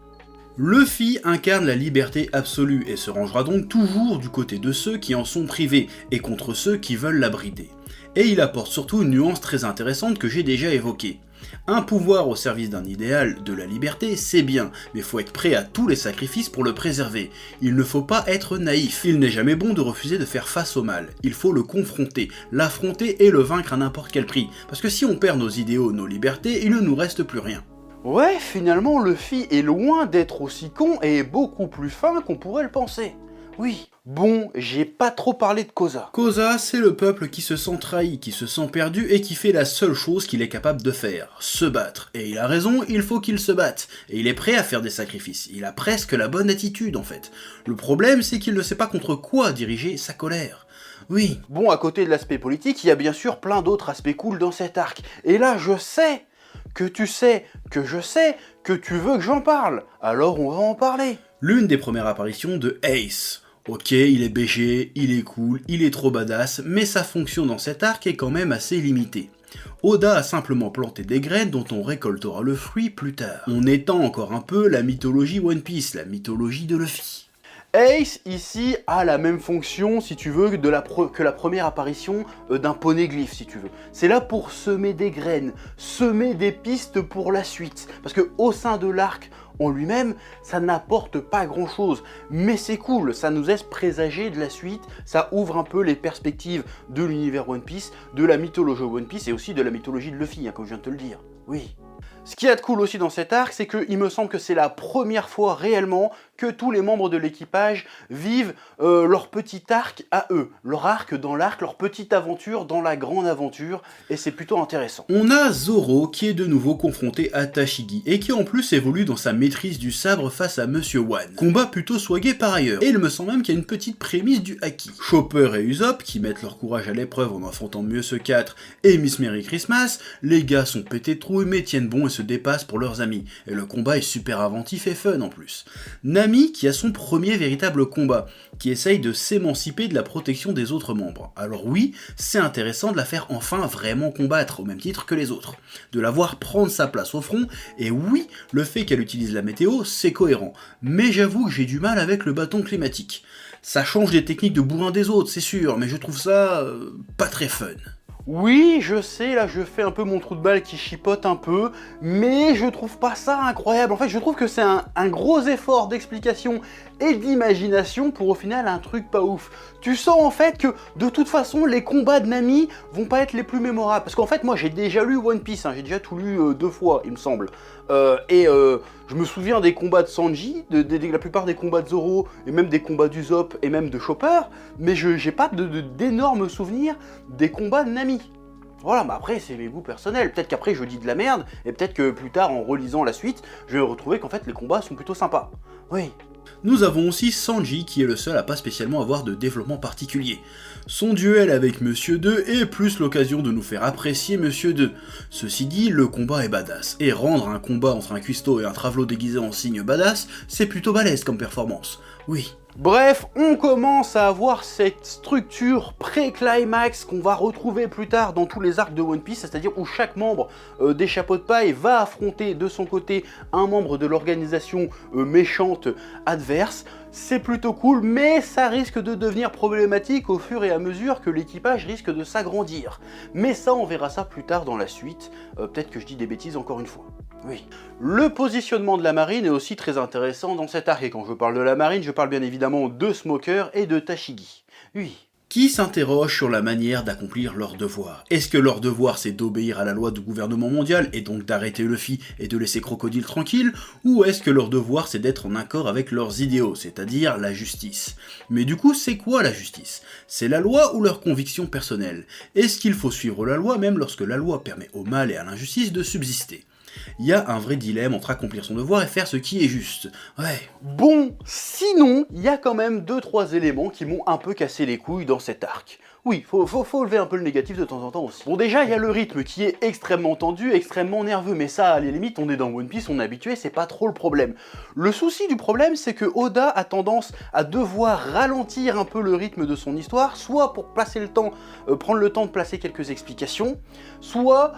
Luffy incarne la liberté absolue et se rangera donc toujours du côté de ceux qui en sont privés et contre ceux qui veulent la brider. Et il apporte surtout une nuance très intéressante que j'ai déjà évoquée. Un pouvoir au service d'un idéal, de la liberté, c'est bien, mais faut être prêt à tous les sacrifices pour le préserver. Il ne faut pas être naïf. Il n'est jamais bon de refuser de faire face au mal. Il faut le confronter, l'affronter et le vaincre à n'importe quel prix. Parce que si on perd nos idéaux, nos libertés, il ne nous reste plus rien. Ouais, finalement, Luffy est loin d'être aussi con et est beaucoup plus fin qu'on pourrait le penser. Oui. Bon, j'ai pas trop parlé de Koza. Koza, c'est le peuple qui se sent trahi, qui se sent perdu et qui fait la seule chose qu'il est capable de faire, se battre. Et il a raison, il faut qu'il se batte. Et il est prêt à faire des sacrifices. Il a presque la bonne attitude en fait. Le problème, c'est qu'il ne sait pas contre quoi diriger sa colère. Oui. Bon, à côté de l'aspect politique, il y a bien sûr plein d'autres aspects cool dans cet arc. Et là, je sais que tu sais que je sais que tu veux que j'en parle. Alors on va en parler. L'une des premières apparitions de Ace. Ok, il est BG, il est cool, il est trop badass, mais sa fonction dans cet arc est quand même assez limitée. Oda a simplement planté des graines dont on récoltera le fruit plus tard. On étend encore un peu la mythologie One Piece, la mythologie de Luffy. Ace, ici, a la même fonction, si tu veux, que la première apparition d'un poneglyphe, si tu veux. C'est là pour semer des graines, semer des pistes pour la suite. Parce que au sein de l'arc en lui-même, ça n'apporte pas grand-chose. Mais c'est cool, ça nous laisse présager de la suite, ça ouvre un peu les perspectives de l'univers One Piece, de la mythologie One Piece et aussi de la mythologie de Luffy, comme je viens de te le dire. Oui. Ce qu'il y a de cool aussi dans cet arc, c'est qu'il me semble que c'est la première fois réellement que tous les membres de l'équipage vivent leur petit arc à eux. Leur arc dans l'arc, leur petite aventure dans la grande aventure, et c'est plutôt intéressant. On a Zoro qui est de nouveau confronté à Tashigi, et qui en plus évolue dans sa maîtrise du sabre face à Monsieur One. Combat plutôt swagué par ailleurs, et il me semble même qu'il y a une petite prémisse du haki. Chopper et Usopp, qui mettent leur courage à l'épreuve en affrontant Mieux ce 4 et Miss Merry Christmas, les gars sont pétés de trouille mais tiennent bon et se dépassent pour leurs amis, et le combat est super inventif et fun en plus. Nami qui a son premier véritable combat, qui essaye de s'émanciper de la protection des autres membres. Alors oui, c'est intéressant de la faire enfin vraiment combattre, au même titre que les autres, de la voir prendre sa place au front, et oui, le fait qu'elle utilise la météo, c'est cohérent, mais j'avoue que j'ai du mal avec le bâton climatique. Ça change des techniques de bourrin des autres, c'est sûr, mais je trouve ça pas très fun. Oui, je sais, là je fais un peu mon trou de balle qui chipote un peu, mais je trouve pas ça incroyable. En fait, je trouve que c'est un gros effort d'explication et d'imagination pour au final un truc pas ouf. Tu sens en fait que de toute façon les combats de Nami vont pas être les plus mémorables. Parce qu'en fait moi j'ai déjà lu One Piece, j'ai déjà tout lu 2 fois il me semble. Je me souviens des combats de Sanji, la plupart des combats de Zoro, et même des combats d'Usopp et même de Chopper, mais j'ai pas d'énormes souvenirs des combats de Nami. Voilà, mais après c'est mes goûts personnels, peut-être qu'après je dis de la merde, et peut-être que plus tard en relisant la suite, je vais retrouver qu'en fait les combats sont plutôt sympas. Oui. Nous avons aussi Sanji qui est le seul à pas spécialement avoir de développement particulier. Son duel avec Monsieur 2 est plus l'occasion de nous faire apprécier Monsieur 2. Ceci dit, le combat est badass, et rendre un combat entre un cuistot et un travelot déguisé en signe badass, c'est plutôt balèze comme performance. Oui. Bref, on commence à avoir cette structure pré-climax qu'on va retrouver plus tard dans tous les arcs de One Piece, c'est-à-dire où chaque membre des chapeaux de paille va affronter de son côté un membre de l'organisation méchante adverse. C'est plutôt cool, mais ça risque de devenir problématique au fur et à mesure que l'équipage risque de s'agrandir. Mais ça, on verra ça plus tard dans la suite. Peut-être que je dis des bêtises encore une fois. Oui. Le positionnement de la marine est aussi très intéressant dans cet arc, et quand je parle de la marine, je parle bien évidemment de Smoker et de Tashigi. Oui. Qui s'interroge sur la manière d'accomplir leur devoir. Est-ce que leur devoir c'est d'obéir à la loi du gouvernement mondial et donc d'arrêter Luffy et de laisser Crocodile tranquille, ou est-ce que leur devoir c'est d'être en accord avec leurs idéaux, c'est-à-dire la justice? Mais du coup, c'est quoi la justice? C'est la loi ou leur conviction personnelle? Est-ce qu'il faut suivre la loi même lorsque la loi permet au mal et à l'injustice de subsister? Il y a un vrai dilemme entre accomplir son devoir et faire ce qui est juste. Ouais. Bon, sinon, il y a quand même 2-3 éléments qui m'ont un peu cassé les couilles dans cet arc. Oui, faut lever un peu le négatif de temps en temps aussi. Bon, déjà, il y a le rythme qui est extrêmement tendu, extrêmement nerveux, mais ça, à la limite, on est dans One Piece, on est habitué, c'est pas trop le problème. Le souci du problème, c'est que Oda a tendance à devoir ralentir un peu le rythme de son histoire, soit pour placer le temps, prendre le temps de placer quelques explications, soit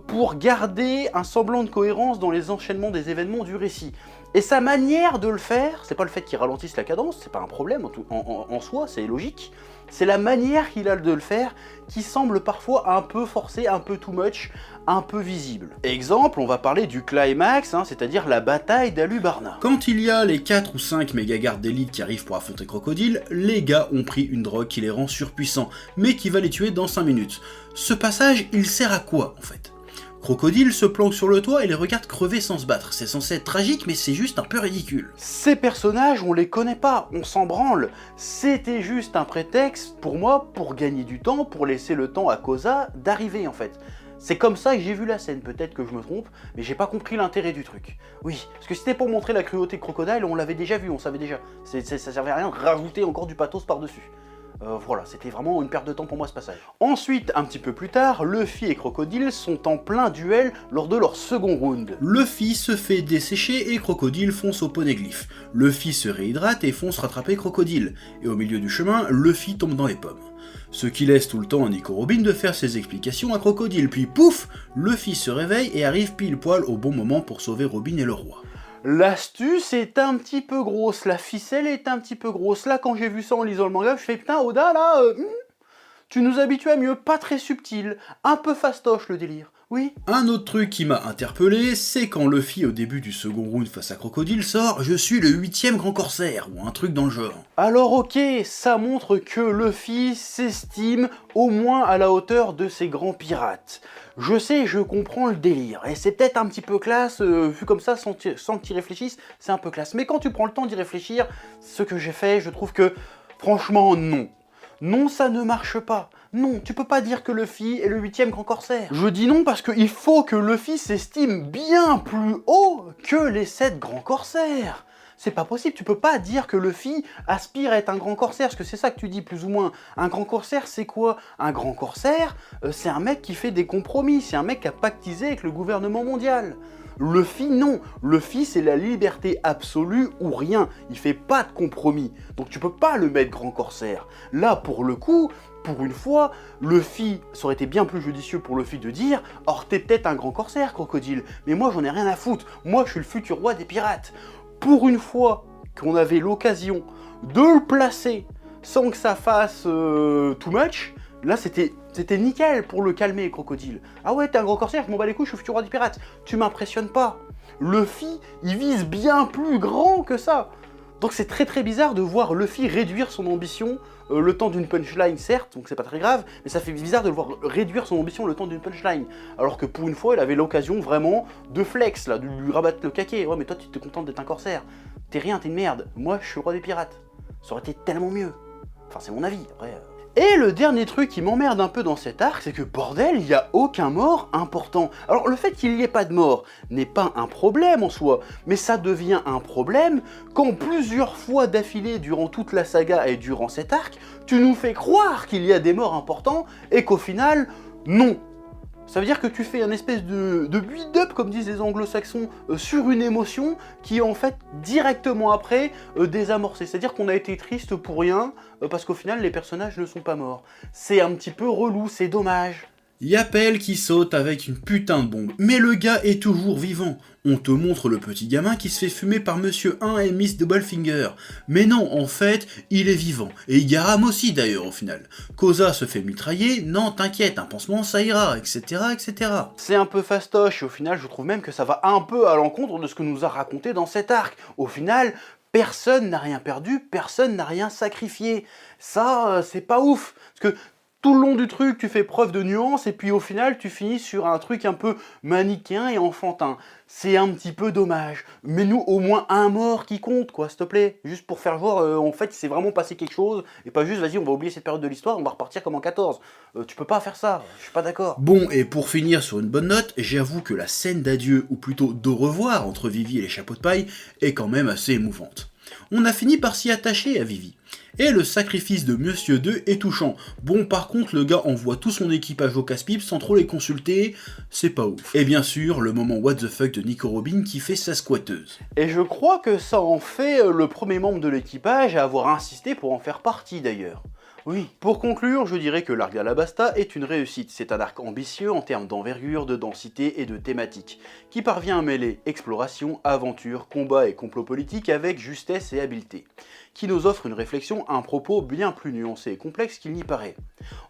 pour garder un semblant de cohérence dans les enchaînements des événements du récit. Et sa manière de le faire, c'est pas le fait qu'il ralentisse la cadence, c'est pas un problème en soi, c'est logique, c'est la manière qu'il a de le faire qui semble parfois un peu forcé, un peu too much, un peu visible. Exemple, on va parler du climax, c'est-à-dire la bataille d'Alubarna. Quand il y a les 4 ou 5 méga-gardes d'élite qui arrivent pour affronter Crocodile, les gars ont pris une drogue qui les rend surpuissants, mais qui va les tuer dans 5 minutes. Ce passage, il sert à quoi en fait? Crocodile se planque sur le toit et les regarde crever sans se battre. C'est censé être tragique, mais c'est juste un peu ridicule. Ces personnages, on les connaît pas, on s'en branle. C'était juste un prétexte, pour moi, pour gagner du temps, pour laisser le temps à Koza d'arriver en fait. C'est comme ça que j'ai vu la scène, peut-être que je me trompe, mais j'ai pas compris l'intérêt du truc. Oui, parce que c'était pour montrer la cruauté de Crocodile, on l'avait déjà vu, on savait déjà. Ça servait à rien de rajouter encore du pathos par-dessus. Voilà, c'était vraiment une perte de temps pour moi ce passage. Ensuite, un petit peu plus tard, Luffy et Crocodile sont en plein duel lors de leur second round. Luffy se fait dessécher et Crocodile fonce au poneglyphe. Luffy se réhydrate et fonce rattraper Crocodile. Et au milieu du chemin, Luffy tombe dans les pommes. Ce qui laisse tout le temps à Nico Robin de faire ses explications à Crocodile, puis pouf, Luffy se réveille et arrive pile poil au bon moment pour sauver Robin et le roi. L'astuce est un petit peu grosse, la ficelle est un petit peu grosse. Là, quand j'ai vu ça en lisant le manga, je fais putain, Oda, là, tu nous habitues à mieux, pas très subtil, un peu fastoche le délire. Oui. Un autre truc qui m'a interpellé, c'est quand Luffy au début du second round face à Crocodile sort « Je suis le 8ème grand corsaire » ou un truc dans le genre. Alors ok, ça montre que Luffy s'estime au moins à la hauteur de ces grands pirates. Je sais, je comprends le délire, et c'est peut-être un petit peu classe, vu comme ça, sans que tu y réfléchisses, c'est un peu classe. Mais quand tu prends le temps d'y réfléchir, ce que j'ai fait, je trouve que, franchement, non. Non, ça ne marche pas. Non, tu peux pas dire que Luffy est le 8ème grand corsaire. Je dis non parce qu'il faut que Luffy s'estime bien plus haut que les 7 grands corsaires. C'est pas possible, tu peux pas dire que Luffy aspire à être un grand corsaire, parce que c'est ça que tu dis plus ou moins. Un grand corsaire, c'est quoi? Un grand corsaire, c'est un mec qui fait des compromis, c'est un mec qui a pactisé avec le gouvernement mondial. Luffy, non. Luffy, c'est la liberté absolue ou rien. Il fait pas de compromis. Donc tu peux pas le mettre grand corsaire. Là, pour le coup, pour une fois, Luffy, ça aurait été bien plus judicieux pour Luffy de dire « Or, t'es peut-être un grand corsaire, Crocodile, mais moi, j'en ai rien à foutre. Moi, je suis le futur roi des pirates. » Pour une fois qu'on avait l'occasion de le placer sans que ça fasse too much, là, c'était nickel pour le calmer, Crocodile. Ah ouais, t'es un grand corsaire, je m'en bats les couilles, je suis futur roi des pirates. Tu m'impressionnes pas. Luffy, il vise bien plus grand que ça. Donc c'est très très bizarre de voir Luffy réduire son ambition le temps d'une punchline, certes, donc c'est pas très grave, mais ça fait bizarre de le voir réduire son ambition le temps d'une punchline. Alors que pour une fois, il avait l'occasion vraiment de flex, là, de lui rabattre le caquet. Ouais, mais toi, tu te contentes d'être un corsaire. T'es rien, t'es une merde. Moi, je suis le roi des pirates. Ça aurait été tellement mieux. Enfin, c'est mon avis, après... Et le dernier truc qui m'emmerde un peu dans cet arc, c'est que bordel, il n'y a aucun mort important. Alors le fait qu'il n'y ait pas de mort n'est pas un problème en soi, mais ça devient un problème quand plusieurs fois d'affilée durant toute la saga et durant cet arc, tu nous fais croire qu'il y a des morts importants et qu'au final, non. Ça veut dire que tu fais un espèce de build-up, comme disent les anglo-saxons, sur une émotion qui est en fait directement après désamorcée. C'est-à-dire qu'on a été triste pour rien, parce qu'au final les personnages ne sont pas morts. C'est un petit peu relou, c'est dommage. Y'a Pell qui saute avec une putain de bombe, mais le gars est toujours vivant. On te montre le petit gamin qui se fait fumer par Monsieur 1 et Miss Doublefinger. Mais non, en fait, il est vivant. Et Igaram aussi d'ailleurs au final. Koza se fait mitrailler, non t'inquiète, un pansement ça ira, etc. etc. C'est un peu fastoche et au final je trouve même que ça va un peu à l'encontre de ce que nous a raconté dans cet arc. Au final, personne n'a rien perdu, personne n'a rien sacrifié. Ça, c'est pas ouf. Parce que tout le long du truc, tu fais preuve de nuance et puis au final, tu finis sur un truc un peu manichéen et enfantin. C'est un petit peu dommage. Mets-nous au moins un mort qui compte, quoi, s'il te plaît. Juste pour faire voir, en fait, il s'est vraiment passé quelque chose et pas juste, vas-y, on va oublier cette période de l'histoire, on va repartir comme en 14. Tu peux pas faire ça, je suis pas d'accord. Bon, et pour finir sur une bonne note, j'avoue que la scène d'adieu, ou plutôt d'au revoir entre Vivi et les chapeaux de paille, est quand même assez émouvante. On a fini par s'y attacher à Vivi. Et le sacrifice de Monsieur 2 est touchant. Bon, par contre, le gars envoie tout son équipage au casse-pipe sans trop les consulter, c'est pas ouf. Et bien sûr, le moment what the fuck de Nico Robin qui fait sa squatteuse. Et je crois que ça en fait le premier membre de l'équipage à avoir insisté pour en faire partie d'ailleurs. Oui. Pour conclure, je dirais que l'arc d'Alabasta est une réussite. C'est un arc ambitieux en termes d'envergure, de densité et de thématique, qui parvient à mêler exploration, aventure, combat et complot politique avec justesse et habileté, qui nous offre une réflexion, un propos bien plus nuancé et complexe qu'il n'y paraît.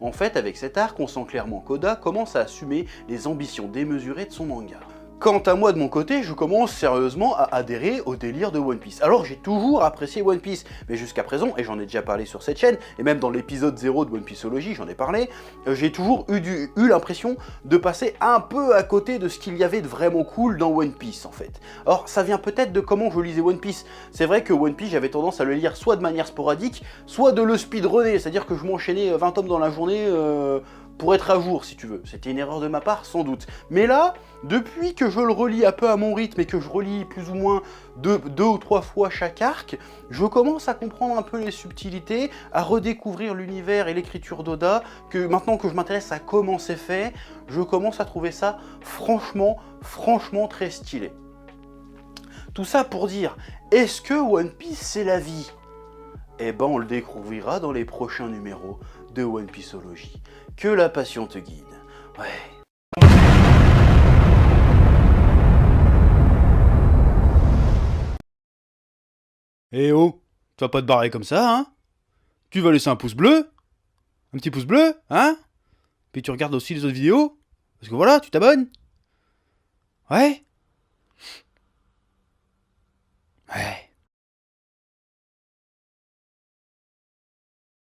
En fait, avec cet arc, on sent clairement qu'Oda commence à assumer les ambitions démesurées de son manga. Quant à moi de mon côté, je commence sérieusement à adhérer au délire de One Piece. Alors j'ai toujours apprécié One Piece, mais jusqu'à présent, et j'en ai déjà parlé sur cette chaîne, et même dans l'épisode 0 de One Pieceology, j'en ai parlé, j'ai toujours eu l'impression de passer un peu à côté de ce qu'il y avait de vraiment cool dans One Piece en fait. Or ça vient peut-être de comment je lisais One Piece. C'est vrai que One Piece, j'avais tendance à le lire soit de manière sporadique, soit de le speedrunner, c'est-à-dire que je m'enchaînais 20 tomes dans la journée pour être à jour si tu veux. C'était une erreur de ma part sans doute. Mais là, depuis que je le relis un peu à mon rythme et que je relis plus ou moins deux ou trois fois chaque arc, je commence à comprendre un peu les subtilités, à redécouvrir l'univers et l'écriture d'Oda, que maintenant que je m'intéresse à comment c'est fait, je commence à trouver ça franchement très stylé. Tout ça pour dire, est-ce que One Piece c'est la vie? Eh ben on le découvrira dans les prochains numéros de One Pieceology. Que la passion te guide. Ouais. Eh oh, tu vas pas te barrer comme ça, hein? Tu vas laisser un pouce bleu? Un petit pouce bleu, hein? Puis tu regardes aussi les autres vidéos? Parce que voilà, tu t'abonnes? Ouais?